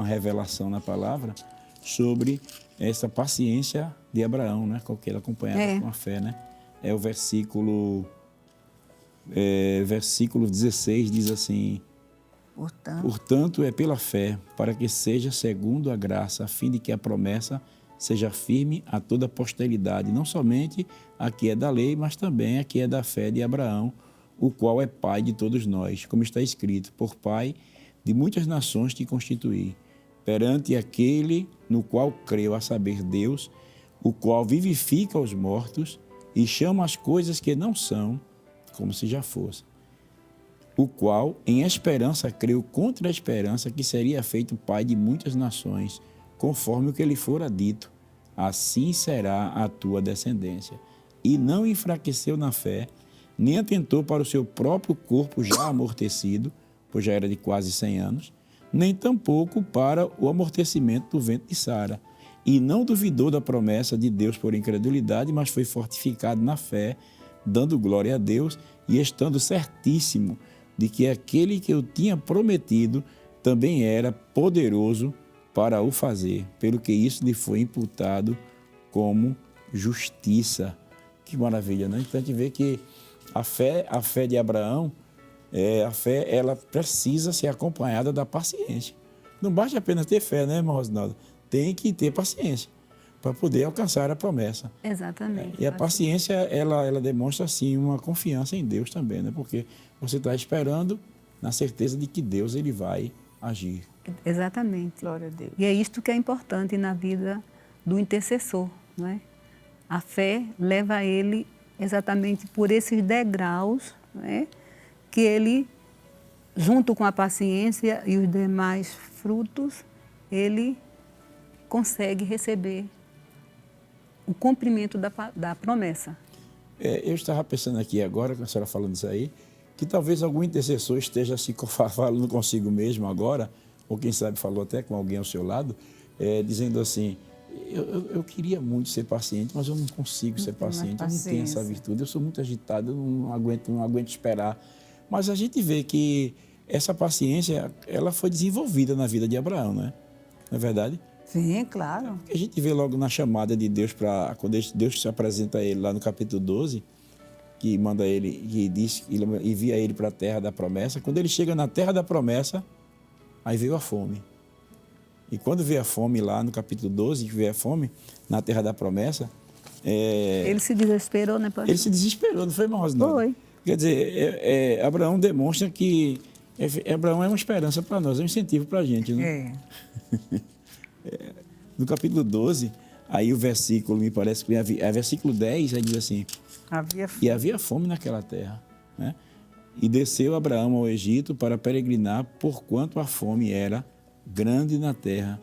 revelação na palavra sobre essa paciência de Abraão, né? Que ele acompanhava com a fé, né? É o versículo 16, diz assim: Portanto, é pela fé, para que seja segundo a graça, a fim de que a promessa seja firme a toda a posteridade, não somente a que é da lei, mas também a que é da fé de Abraão, o qual é pai de todos nós, como está escrito: por pai de muitas nações te constituí, perante aquele no qual creu, a saber, Deus, o qual vivifica os mortos e chama as coisas que não são, como se já fossem. O qual, em esperança, creu contra a esperança que seria feito pai de muitas nações, conforme o que lhe fora dito, assim será a tua descendência. E não enfraqueceu na fé, nem atentou para o seu próprio corpo já amortecido, pois já era de quase 100 anos, nem tampouco para o amortecimento do ventre de Sara. E não duvidou da promessa de Deus por incredulidade, mas foi fortificado na fé, dando glória a Deus e estando certíssimo de que aquele que eu tinha prometido também era poderoso para o fazer, pelo que isso lhe foi imputado como justiça. Que maravilha, né? Então a gente vê que a fé de Abraão, ela precisa ser acompanhada da paciência. Não basta apenas ter fé, né, irmão Rosinaldo? Tem que ter paciência para poder alcançar a promessa. Exatamente. E a paciência, ela demonstra, assim, uma confiança em Deus também, né? Porque você está esperando na certeza de que Deus ele vai agir. Exatamente. Glória a Deus. E é isto que é importante na vida do intercessor, não é? A fé leva ele exatamente por esses degraus, não é? Que ele, junto com a paciência e os demais frutos, ele consegue receber o cumprimento da promessa. Eu estava pensando aqui agora, com a senhora falando isso aí, que talvez algum intercessor esteja se falando consigo mesmo agora, ou quem sabe falou até com alguém ao seu lado, dizendo assim: eu queria muito ser paciente, mas eu não consigo ser paciente, eu não tenho essa virtude, eu sou muito agitado, eu não aguento esperar. Mas a gente vê que essa paciência, ela foi desenvolvida na vida de Abraão, né? Não é verdade? Sim, claro. A gente vê logo na chamada de Deus, quando Deus se apresenta a ele lá no capítulo 12, que manda ele, que diz que envia ele para a terra da promessa. Quando ele chega na terra da promessa, aí veio a fome. E quando veio a fome lá no capítulo 12, que veio a fome na terra da promessa... Ele se desesperou, né, pastor? Ele se desesperou, não foi, irmão? Não. Foi. Quer dizer, Abraão demonstra que... Abraão é uma esperança para nós, é um incentivo para a gente, né? No capítulo 12, aí o versículo, me parece que é versículo 10, aí diz assim: E havia fome naquela terra, né? E desceu Abraão ao Egito para peregrinar, porquanto a fome era grande na terra.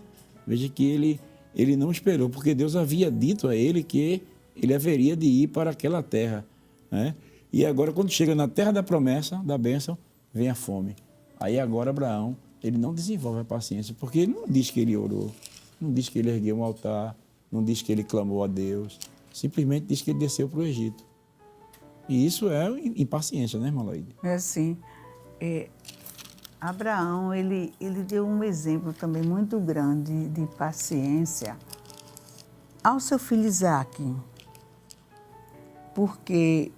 Veja que ele não esperou, porque Deus havia dito a ele que ele haveria de ir para aquela terra, né? E agora, quando chega na terra da promessa, da bênção, vem a fome. Aí agora Abraão, ele não desenvolve a paciência, porque ele não diz que ele orou, não diz que ele ergueu um altar, não diz que ele clamou a Deus, simplesmente diz que ele desceu para o Egito. E isso é impaciência, né, irmã Laide? É sim. Abraão, ele deu um exemplo também muito grande de paciência ao seu filho Isaque. Porque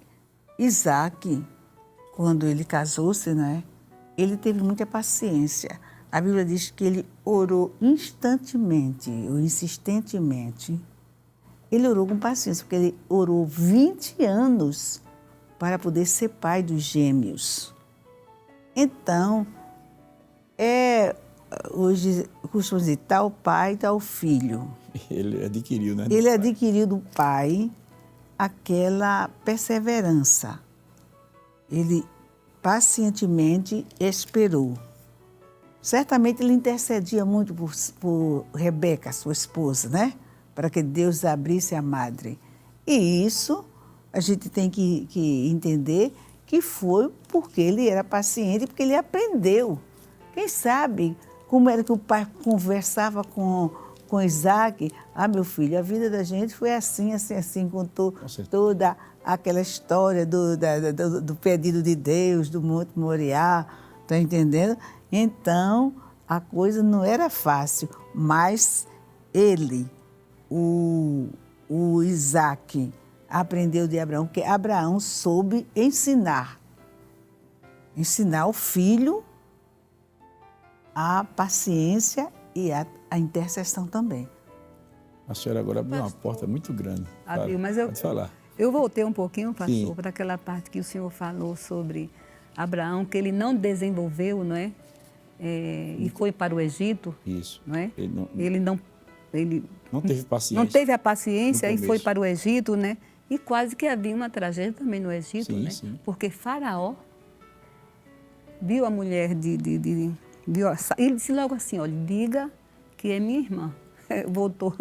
Isaque, quando ele casou-se, né, ele teve muita paciência. A Bíblia diz que ele orou instantemente ou insistentemente. Ele orou com paciência, porque ele orou 20 anos para poder ser pai dos gêmeos. Então, hoje costuma dizer, tal pai, tal filho. Ele adquiriu, né? Ele adquiriu do pai aquela perseverança. Ele pacientemente esperou. Certamente ele intercedia muito por Rebeca, sua esposa, né? Para que Deus abrisse a madre. E isso a gente tem que entender que foi porque ele era paciente, porque ele aprendeu. Quem sabe como era que o pai conversava com Isaac? Ah, meu filho, a vida da gente foi assim, assim, assim, contou toda aquela história do pedido de Deus, do Monte Moriá, está entendendo? Então, a coisa não era fácil, mas ele, o Isaac, aprendeu de Abraão, porque Abraão soube ensinar o filho a paciência e a intercessão também. A senhora agora abriu uma porta muito grande. Abriu, mas pode falar. Eu voltei um pouquinho, pastor, para aquela parte que o senhor falou sobre Abraão, que ele não desenvolveu, não é? E foi para o Egito. Isso. Não é? Ele não teve paciência. Não teve a paciência e foi para o Egito, né? E quase que havia uma tragédia também no Egito, sim, né? Sim. Porque Faraó viu a mulher ele disse logo assim, olha, diga que é minha irmã. Voltou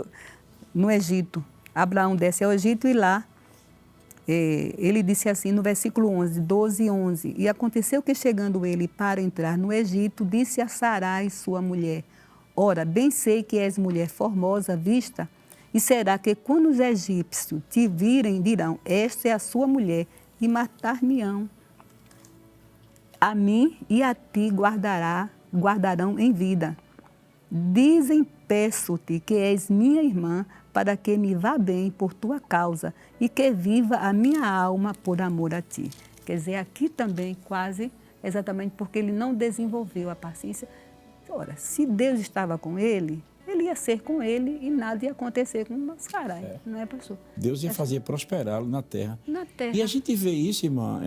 no Egito. Abraão desce ao Egito e lá ele disse assim no versículo 12 e 11. E aconteceu que chegando ele para entrar no Egito, disse a Sarai, sua mulher, ora, bem sei que és mulher formosa, vista, e será que quando os egípcios te virem, dirão, esta é a sua mulher, e matar-me-ão. A mim e a ti guardarão em vida. Dizem, peço-te que és minha irmã, para que me vá bem por tua causa e que viva a minha alma por amor a ti. Quer dizer, aqui também quase, exatamente porque ele não desenvolveu a paciência. Ora, se Deus estava com ele, ele ia ser com ele e nada ia acontecer com Sarai, não é, pastor? Deus ia fazer prosperá-lo na terra. Na terra. E a gente vê isso, irmã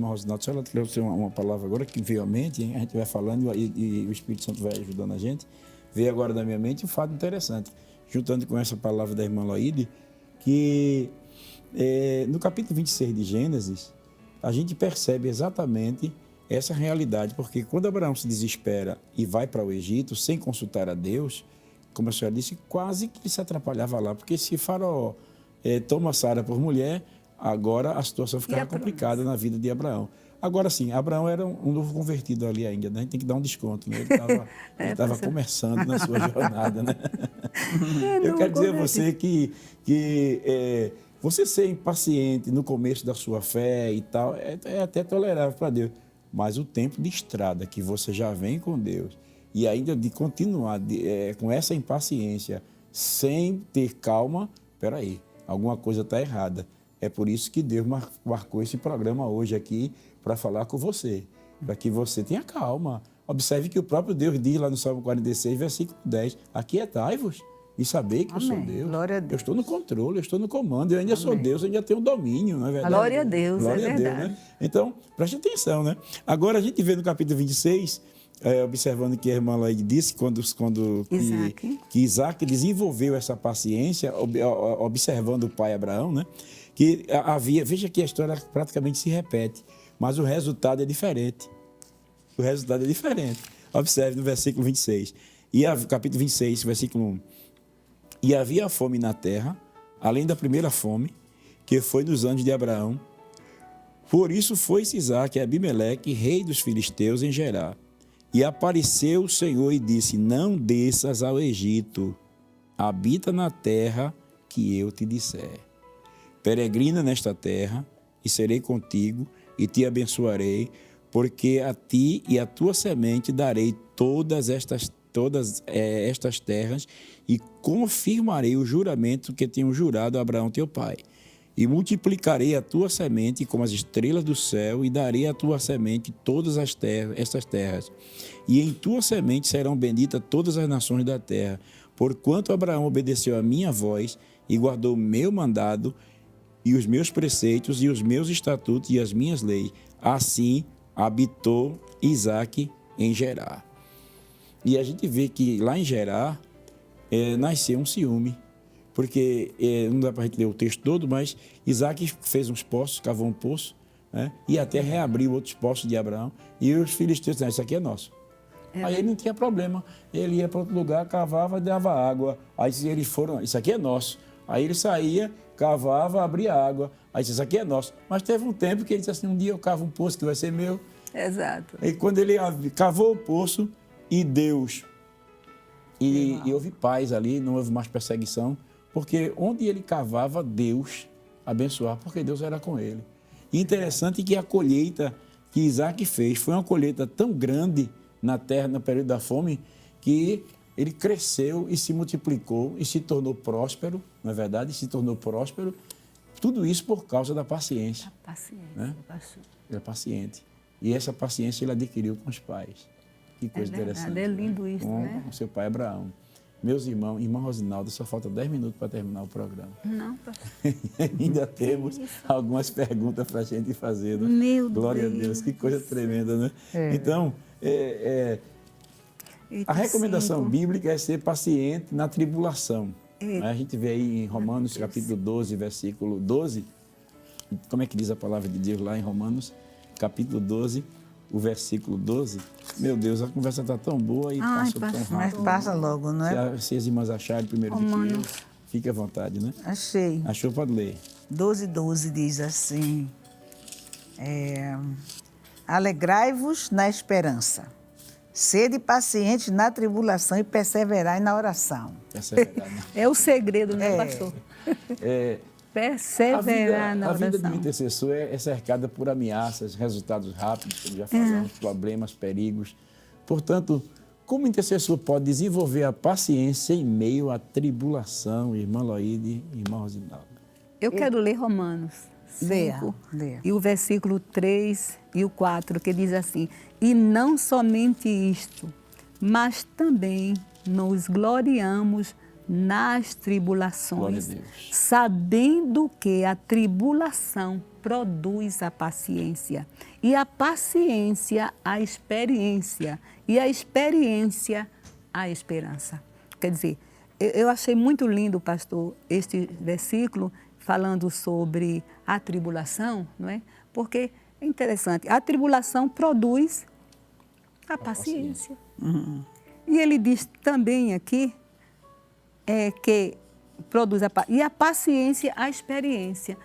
Rosinato, se ela trouxe uma palavra agora que veio à mente, a gente vai falando e o Espírito Santo vai ajudando a gente. Veio agora na minha mente um fato interessante, juntando com essa palavra da irmã Loide, que no capítulo 26 de Gênesis, a gente percebe exatamente essa realidade, porque quando Abraão se desespera e vai para o Egito sem consultar a Deus, como a senhora disse, quase que ele se atrapalhava lá, porque se Faraó toma Sara por mulher, agora a situação ficava complicada na vida de Abraão. Agora sim, Abraão era um novo convertido ali ainda, né? A gente tem que dar um desconto, né? Ele estava começando na sua jornada, né? Eu quero dizer a você que você ser impaciente no começo da sua fé e tal, é até tolerável para Deus. Mas o tempo de estrada que você já vem com Deus e ainda de continuar com essa impaciência sem ter calma, peraí, alguma coisa está errada. É por isso que Deus marcou esse programa hoje aqui para falar com você, para que você tenha calma. Observe que o próprio Deus diz lá no Salmo 46, versículo 10, aquietai-vos e saber que eu sou Deus. Glória a Deus. Eu estou no controle, eu estou no comando, eu ainda sou Deus, eu ainda tenho domínio, não é verdade? Glória a Deus, Glória a Deus, né? Então, preste atenção, né? Agora a gente vê no capítulo 26, observando que a irmã Laide disse, que Isaac desenvolveu essa paciência, observando o pai Abraão, né? Que veja que a história praticamente se repete, mas o resultado é diferente. O resultado é diferente. Observe no versículo 26. Capítulo 26, versículo 1. E havia fome na terra, além da primeira fome, que foi nos anos de Abraão. Por isso foi-se Isaque a Abimeleque, rei dos filisteus, em Gerar. E apareceu o Senhor e disse, não desças ao Egito, habita na terra que eu te disser. Peregrina nesta terra, e serei contigo, e te abençoarei, porque a ti e a tua semente darei todas estas terras, e confirmarei o juramento que tenho jurado a Abraão teu pai. E multiplicarei a tua semente como as estrelas do céu, e darei à tua semente todas estas terras. E em tua semente serão benditas todas as nações da terra, porquanto Abraão obedeceu a minha voz e guardou o meu mandado, e os meus preceitos, e os meus estatutos, e as minhas leis. Assim habitou Isaque em Gerar. E a gente vê que lá em Gerar nasceu um ciúme, porque não dá para a gente ler o texto todo, mas Isaac fez uns poços, cavou um poço, né? E até reabriu outros poços de Abraão. E os filisteus disseram, isso aqui é nosso. Aí ele não tinha problema, ele ia para outro lugar, cavava e dava água. Aí eles foram, isso aqui é nosso. Aí ele saía, cavava, abria água. Aí disse, isso aqui é nosso. Mas teve um tempo que ele disse assim, um dia eu cavo um poço que vai ser meu. Exato. E quando ele cavou o poço, e Deus, e houve paz ali, não houve mais perseguição, porque onde ele cavava, Deus abençoava, porque Deus era com ele. E interessante que a colheita que Isaac fez foi uma colheita tão grande na terra, no período da fome, que ele cresceu e se multiplicou e se tornou próspero, não é verdade? Se tornou próspero, tudo isso por causa da paciência. A paciência, né? pastor. Ele é paciente. E essa paciência ele adquiriu com os pais. Que coisa interessante. É lindo isso, né? Com seu pai Abraão. Meus irmãos, irmã Rosinaldo, só falta 10 minutos para terminar o programa. Não, pastor. Ainda temos algumas perguntas para a gente fazer. Né? Meu Glória Deus. a Deus, que coisa tremenda, né? É. Então, a recomendação bíblica é ser paciente na tribulação. A gente vê aí em Romanos, capítulo 12, versículo 12. Como é que diz a palavra de Deus lá em Romanos, capítulo 12, o versículo 12? Meu Deus, a conversa está tão boa e passa tão rápido. Mas passa logo, não é? Se as irmãs acharem primeiro do que eu, Romanos. fique à vontade, né? Achei. Achou, pode ler. 12:12 diz assim, alegrai-vos na esperança, sede pacientes na tribulação e perseverai na oração. Essa é a verdade, né? É o segredo, né, pastor? Perseverar na A vida oração. do intercessor é cercada por ameaças, resultados rápidos, como já falamos, problemas, perigos. Portanto, como o intercessor pode desenvolver a paciência em meio à tribulação, irmã Loide e irmã Rosinaldo? Eu quero ler Romanos 5, Leia. e o versículo 3 e o 4, que diz assim, e não somente isto, mas também nos gloriamos nas tribulações, Glória a Deus. sabendo que a tribulação produz a paciência, e a paciência a experiência, e a experiência a esperança. Quer dizer, eu achei muito lindo, pastor, este versículo falando sobre a tribulação, não é? Porque é interessante, a tribulação produz a paciência. E ele diz também aqui que produz e a paciência a experiência.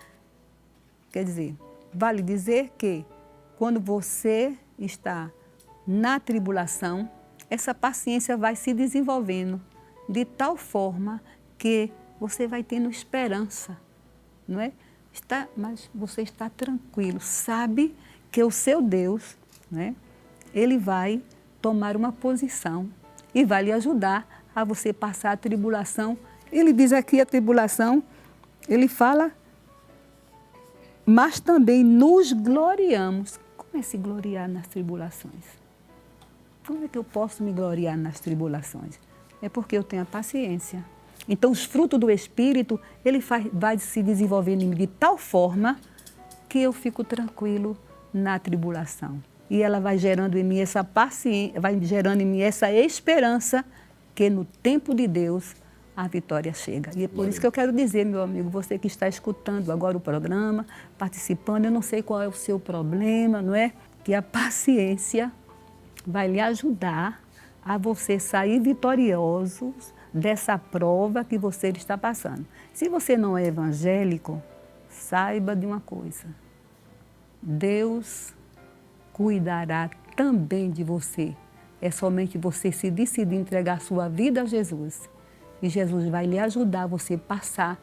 Quer dizer, vale dizer que quando você está na tribulação, essa paciência vai se desenvolvendo de tal forma que você vai tendo esperança, não é? Mas você está tranquilo, sabe que o seu Deus, né, ele vai tomar uma posição e vai lhe ajudar a você passar a tribulação. Ele diz aqui a tribulação, ele fala, mas também nos gloriamos. Como é se gloriar nas tribulações? Como é que eu posso me gloriar nas tribulações? É porque eu tenho a paciência. Então, os frutos do Espírito, ele vai se desenvolvendo em mim de tal forma que eu fico tranquilo na tribulação. E ela vai gerando em mim essa paciência, vai gerando em mim essa esperança que no tempo de Deus a vitória chega. E é por isso que eu quero dizer, meu amigo, você que está escutando agora o programa, participando, eu não sei qual é o seu problema, não é? Que a paciência vai lhe ajudar a você sair vitorioso dessa prova que você está passando. Se você não é evangélico, saiba de uma coisa. Deus cuidará também de você. É somente você se decidir entregar sua vida a Jesus. E Jesus vai lhe ajudar a você passar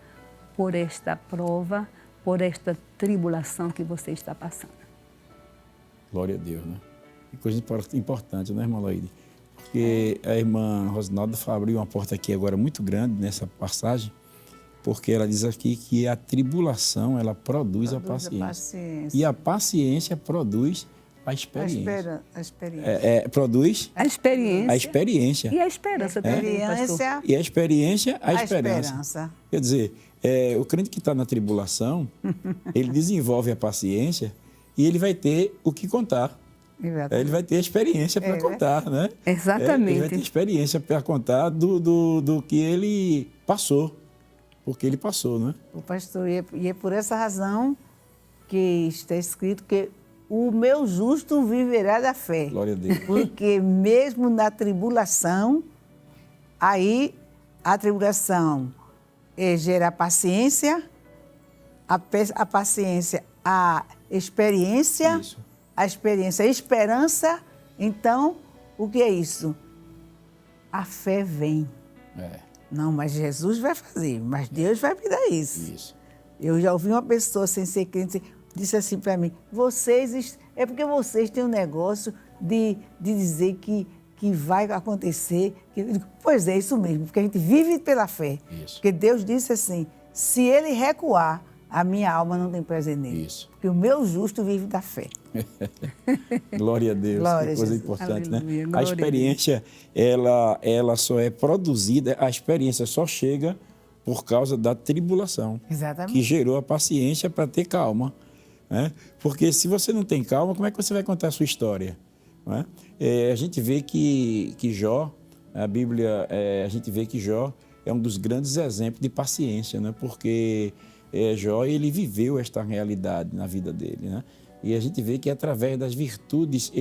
por esta prova, por esta tribulação que você está passando. Glória a Deus, né? Que coisa importante, né, irmã Loide? Porque a irmã Rosinaldo abriu uma porta aqui agora muito grande nessa passagem, porque ela diz aqui que a tribulação, ela produz a paciência. E a paciência produz a experiência. A experiência. Produz a experiência. A experiência. E a esperança também, pastor. E a experiência, a esperança. Quer dizer, o crente que está na tribulação, ele desenvolve a paciência e ele vai ter o que contar. Exatamente. Ele vai ter experiência para contar, né? Exatamente. Ele vai ter experiência para contar do que ele passou, porque ele passou, né? O pastor, e é por essa razão que está escrito que o meu justo viverá da fé. Glória a Deus. Porque mesmo na tribulação, aí a tribulação gera paciência, a paciência, a experiência, Isso. a experiência, a esperança. Então, o que é isso? A fé vem. É, Não, mas Jesus vai fazer, mas Deus vai me dar isso. isso. Eu já ouvi uma pessoa sem ser crente, disse assim para mim, é porque vocês têm um negócio de dizer que vai acontecer. Eu digo, pois é, isso mesmo, porque a gente vive pela fé. Isso. Porque Deus disse assim, se ele recuar, a minha alma não tem prazer nele. Isso. Porque o meu justo vive da fé. Glória a Deus, Glória a que coisa Jesus. importante, Aleluia, né? glória A a experiência, ela só é produzida, a experiência só chega por causa da tribulação. Exatamente. Que gerou a paciência para ter calma, né? Porque se você não tem calma, como é que você vai contar a sua história? Não é? A gente vê que Jó, a Bíblia, a gente vê que Jó é um dos grandes exemplos de paciência, né? Porque Jó, ele viveu esta realidade na vida dele, né? E a gente vê que através das virtudes,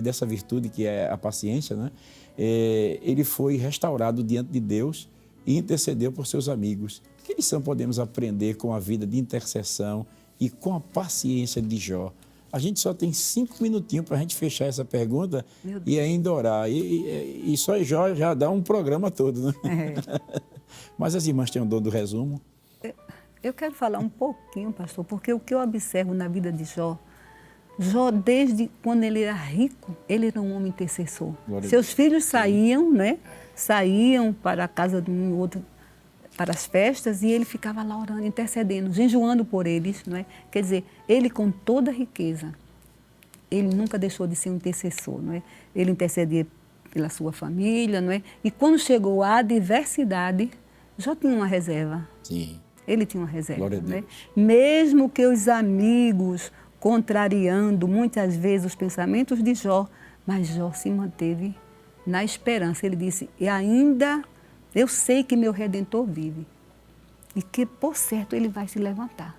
dessa virtude que é a paciência, né? Ele foi restaurado diante de Deus e intercedeu por seus amigos. Que lição podemos aprender com a vida de intercessão e com a paciência de Jó? A gente só tem 5 minutinhos para a gente fechar essa pergunta e ainda orar. E só Jó já dá um programa todo, né? Mas as irmãs têm o dom do resumo. Eu quero falar um pouquinho, pastor, porque o que eu observo na vida de Jó, desde quando ele era rico, ele era um homem intercessor. Glória a Seus Deus. filhos saíam, né? Saíam para a casa de um e outro, para as festas, e ele ficava lá orando, intercedendo, jejuando por eles, não é? Quer dizer, ele com toda a riqueza, ele nunca deixou de ser um intercessor, não é? Ele intercedia pela sua família, não é? E quando chegou a adversidade, Jó tinha uma reserva. Sim. Ele tinha uma reserva, Glória a né? Deus. Mesmo que os amigos contrariando muitas vezes os pensamentos de Jó, mas Jó se manteve na esperança. Ele disse, e ainda eu sei que meu Redentor vive e que, por certo, ele vai se levantar.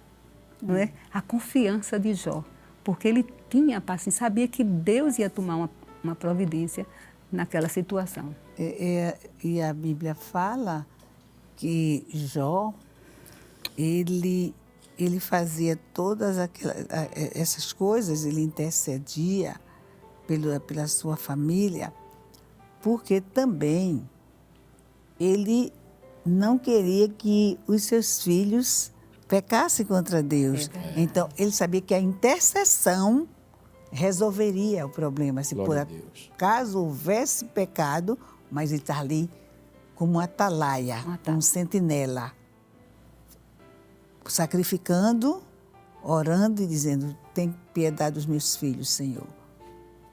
Não é? A confiança de Jó, porque ele tinha paciência, sabia que Deus ia tomar uma providência naquela situação. E a Bíblia fala que Jó, ele fazia todas essas coisas, ele intercedia pela sua família, porque também ele não queria que os seus filhos pecassem contra Deus. Então, ele sabia que a intercessão resolveria o problema. Se Glória a por Deus. acaso houvesse pecado, mas ele está ali como um atalaia, um sentinela, sacrificando, orando e dizendo, tem piedade dos meus filhos, Senhor.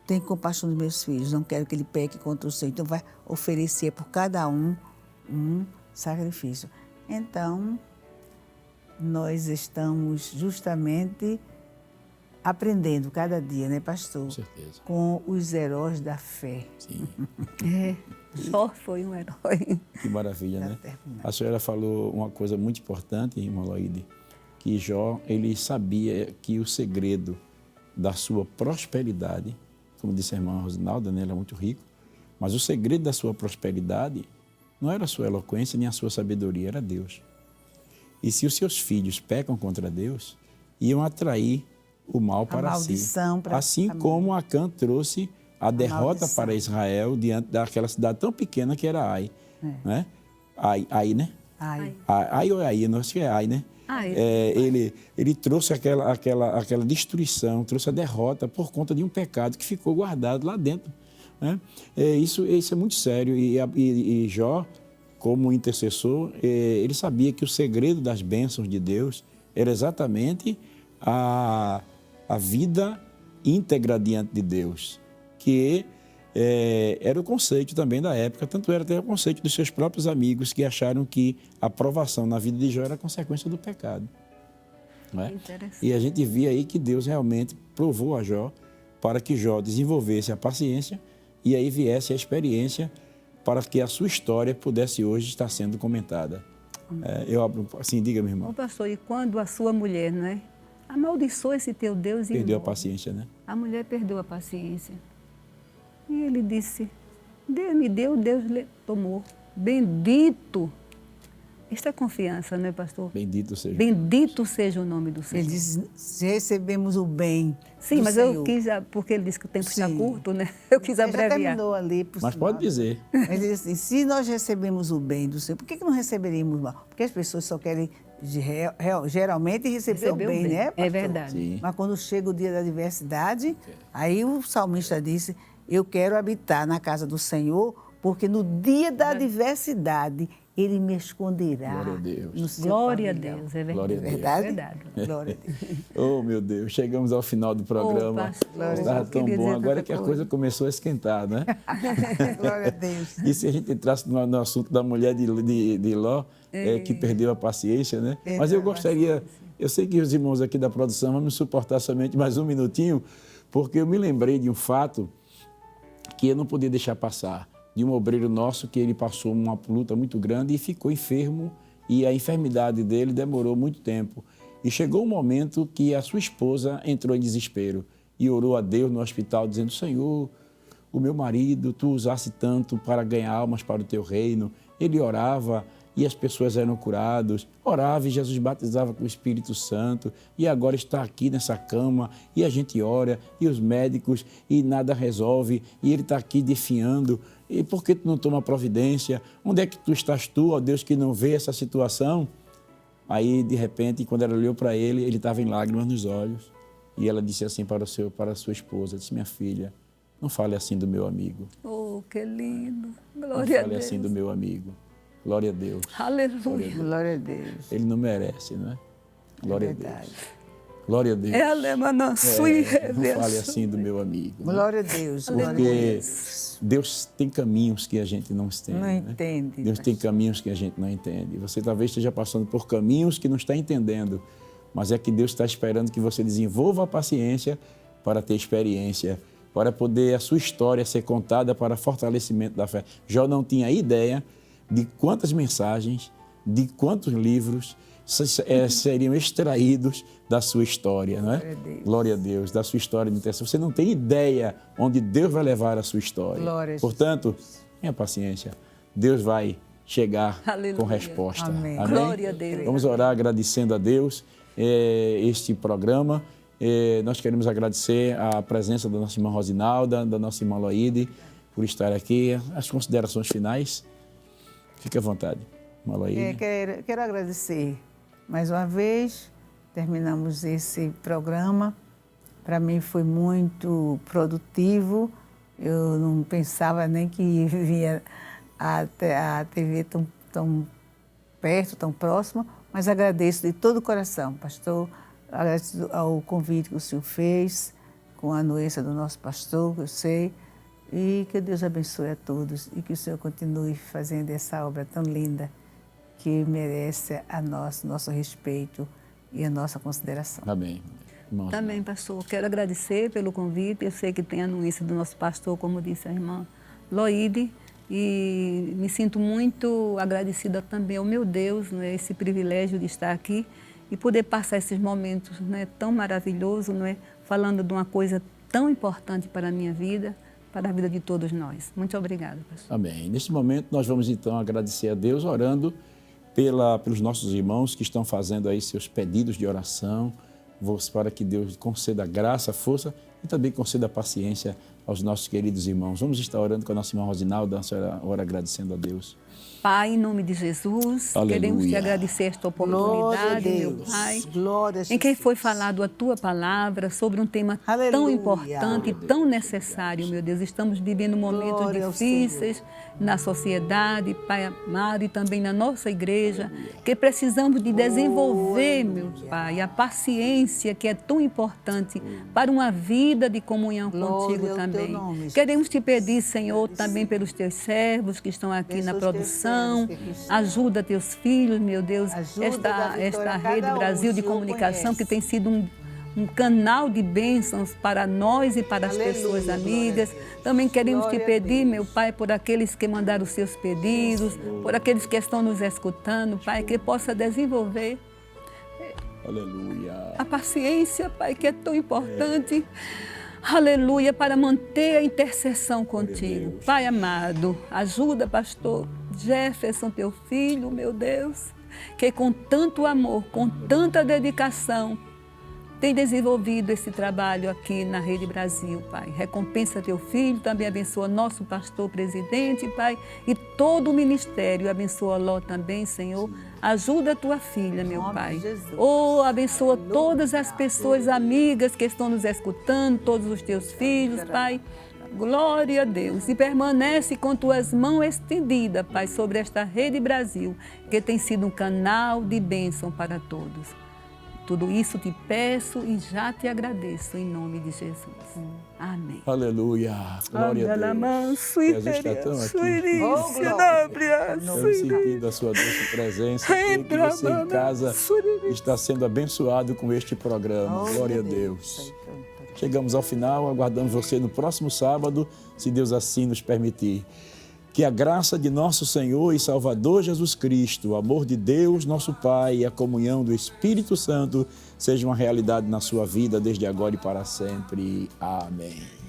Tem compaixão dos meus filhos, não quero que ele peque contra o Senhor. Então, vai oferecer por cada um sacrifício. Então, nós estamos justamente aprendendo cada dia, né, pastor? Com certeza. Com os heróis da fé. Sim. Jó foi um herói. Que maravilha, Já né? terminamos. A senhora falou uma coisa muito importante, irmã Loide, que Jó, ele sabia que o segredo da sua prosperidade, como disse a irmã Rosinalda, né, ele é muito rico, mas o segredo da sua prosperidade não era a sua eloquência nem a sua sabedoria, era Deus. E se os seus filhos pecam contra Deus, iam atrair o mal para si. maldição para Assim a como Acã trouxe a derrota maldição. para Israel diante daquela cidade tão pequena que era Ai. Né? Ai, né? Ai. Ai ou Ai, não sei se é Ai, né? Ai. Ele trouxe aquela destruição, trouxe a derrota por conta de um pecado que ficou guardado lá dentro. Né? Isso é muito sério. E Jó, como intercessor, ele sabia que o segredo das bênçãos de Deus era exatamente a vida íntegra diante de Deus, que era o conceito também da época, tanto era até o conceito dos seus próprios amigos que acharam que a provação na vida de Jó era consequência do pecado. Não é? Interessante. E a gente via aí que Deus realmente provou a Jó para que Jó desenvolvesse a paciência e aí viesse a experiência para que a sua história pudesse hoje estar sendo comentada. Eu abro assim, diga, meu irmão. Ô, pastor, e quando a sua mulher, não é? Amaldiçoou esse teu Deus e Perdeu a morre. paciência, né? A mulher perdeu a paciência. E ele disse, Deus me deu, Deus tomou. Bendito. Isto é confiança, não é, pastor? Bendito seja. Bendito seja o nome do Senhor. Ele diz, se recebemos o bem Sim, do mas Senhor. eu quis, porque ele disse que o tempo está Sim. curto, né? Eu quis Ele já abreviar. terminou ali. Mas pode dizer. Mas ele diz assim, se nós recebemos o bem do Senhor, por que não receberíamos o mal? Porque as pessoas só querem, geralmente, receber o bem, né, pastor? É verdade. Sim. Mas quando chega o dia da adversidade, aí o salmista disse, eu quero habitar na casa do Senhor, porque no dia da adversidade, Ele me esconderá. Glória a Deus. No seu Glória a pavilhão. Deus, é verdade. Glória a Deus. Verdade? É verdade. Glória a Deus. Oh, meu Deus, chegamos ao final do programa. pastor, Estava eu tão queria bom, dizer agora tanta que a coisa. coisa começou a esquentar, né? Glória a Deus. E se a gente entrasse no assunto da mulher de Ló, que perdeu a paciência, né? Mas eu gostaria, eu sei que os irmãos aqui da produção vão me suportar somente mais um minutinho, porque eu me lembrei de um fato que eu não podia deixar passar, de um obreiro nosso que ele passou uma luta muito grande e ficou enfermo, e a enfermidade dele demorou muito tempo. E chegou um momento que a sua esposa entrou em desespero e orou a Deus no hospital, dizendo, Senhor, o meu marido, tu usaste tanto para ganhar almas para o teu reino. Ele orava e as pessoas eram curadas, orava e Jesus batizava com o Espírito Santo, e agora está aqui nessa cama, e a gente ora, e os médicos, e nada resolve, e ele está aqui definhando, e por que tu não toma providência? Onde é que tu estás tu, ó Deus, que não vê essa situação? Aí, de repente, quando ela olhou para ele, ele estava em lágrimas nos olhos, e ela disse assim para a sua esposa, disse, minha filha, não fale assim do meu amigo, Oh, que lindo. não Glória a fale Deus. assim do meu amigo. Glória a Deus. Aleluia. Glória a Deus. Ele não merece, não é? Glória a Verdade. Deus. Glória a Deus. É alemã, sua Não fale assim do meu amigo. Né? Glória a Deus. Glória a Porque Deus. Deus tem caminhos que a gente não entende. Não né? entende. Deus tem caminhos que a gente não entende. Você talvez esteja passando por caminhos que não está entendendo, mas é que Deus está esperando que você desenvolva a paciência para ter experiência, para poder a sua história ser contada para fortalecimento da fé. Jó não tinha ideia de quantas mensagens, de quantos livros seriam extraídos da sua história, não é? Glória a Deus. Glória a Deus, da sua história de intercessão. Você não tem ideia onde Deus vai levar a sua história. Glória a Jesus. Portanto, tenha paciência. Deus vai chegar Aleluia. com resposta. Amém. Glória a Deus. Vamos orar agradecendo a Deus este programa. Nós queremos agradecer a presença da nossa irmã Rosinalda, da nossa irmã Loide, por estar aqui. As considerações finais. Fique à vontade, irmã Loide. Quero agradecer mais uma vez. Terminamos esse programa. Para mim foi muito produtivo. Eu não pensava nem que vinha a TV tão perto, tão próxima, mas agradeço de todo o coração, pastor. Agradeço ao convite que o senhor fez, com a anuência do nosso pastor, que eu sei. E que Deus abençoe a todos e que o Senhor continue fazendo essa obra tão linda que merece nosso respeito e a nossa consideração. Amém. Irmão. Também, pastor, quero agradecer pelo convite. Eu sei que tem a anuência do nosso pastor, como disse a irmã Loide, e me sinto muito agradecida também ao meu Deus, né, esse privilégio de estar aqui e poder passar esses momentos, né, tão maravilhosos, né, falando de uma coisa tão importante para a minha vida, para a vida de todos nós. Muito obrigada, pastor. Amém. Neste momento, nós vamos então agradecer a Deus, orando pelos nossos irmãos que estão fazendo aí seus pedidos de oração, para que Deus conceda graça, força e também conceda paciência aos nossos queridos irmãos. Vamos estar orando com a nossa irmã Rosinalda, a senhora ora agradecendo a Deus. Pai, em nome de Jesus, Aleluia. queremos te agradecer esta oportunidade, meu Deus. Pai, Glória a em que Jesus. foi falado a Tua palavra sobre um tema tão Aleluia. importante e tão necessário, meu Deus. Estamos vivendo momentos Glória ao difíceis na sociedade, Pai amado, e também na nossa igreja, que precisamos de desenvolver, meu Pai, a paciência que é tão importante para uma vida de comunhão Glória contigo ao também. Teu nome, Jesus. Queremos te pedir, Senhor, também pelos Teus servos que estão aqui Abençoa na os teus produção. servos que aqui estão. Ajuda teus filhos, meu Deus, Ajuda da vitória esta a rede cada um, Brasil o de Senhor comunicação conhece. que tem sido um canal de bênçãos para nós e para as pessoas amigas. Também queremos te pedir, meu Pai, por aqueles que mandaram os seus pedidos, por aqueles que estão nos escutando, Pai, que possa desenvolver Aleluia. a paciência, Pai, que é tão importante. Aleluia, para manter a intercessão contigo. Pai amado, ajuda, pastor Jefferson, teu filho, meu Deus, que com tanto amor, com tanta dedicação, tem desenvolvido esse trabalho aqui na Rede Brasil, Pai. Recompensa teu filho, também abençoa nosso pastor presidente, Pai, e todo o ministério. Abençoa Ló também, Senhor. Ajuda a tua filha, meu Pai. Oh, abençoa todas as pessoas amigas que estão nos escutando, todos os teus filhos, Pai. Glória a Deus. E permanece com tuas mãos estendidas, Pai, sobre esta Rede Brasil, que tem sido um canal de bênção para todos. Tudo isso te peço e já te agradeço em nome de Jesus. Amém. Aleluia. Glória a Deus. E a gente está tão aqui. Estamos sentindo a sua doce presença. Sei que você em casa está sendo abençoado com este programa. Glória a Deus. Chegamos ao final, aguardamos você no próximo sábado, se Deus assim nos permitir. Que a graça de nosso Senhor e Salvador Jesus Cristo, o amor de Deus, nosso Pai, e a comunhão do Espírito Santo seja uma realidade na sua vida desde agora e para sempre. Amém.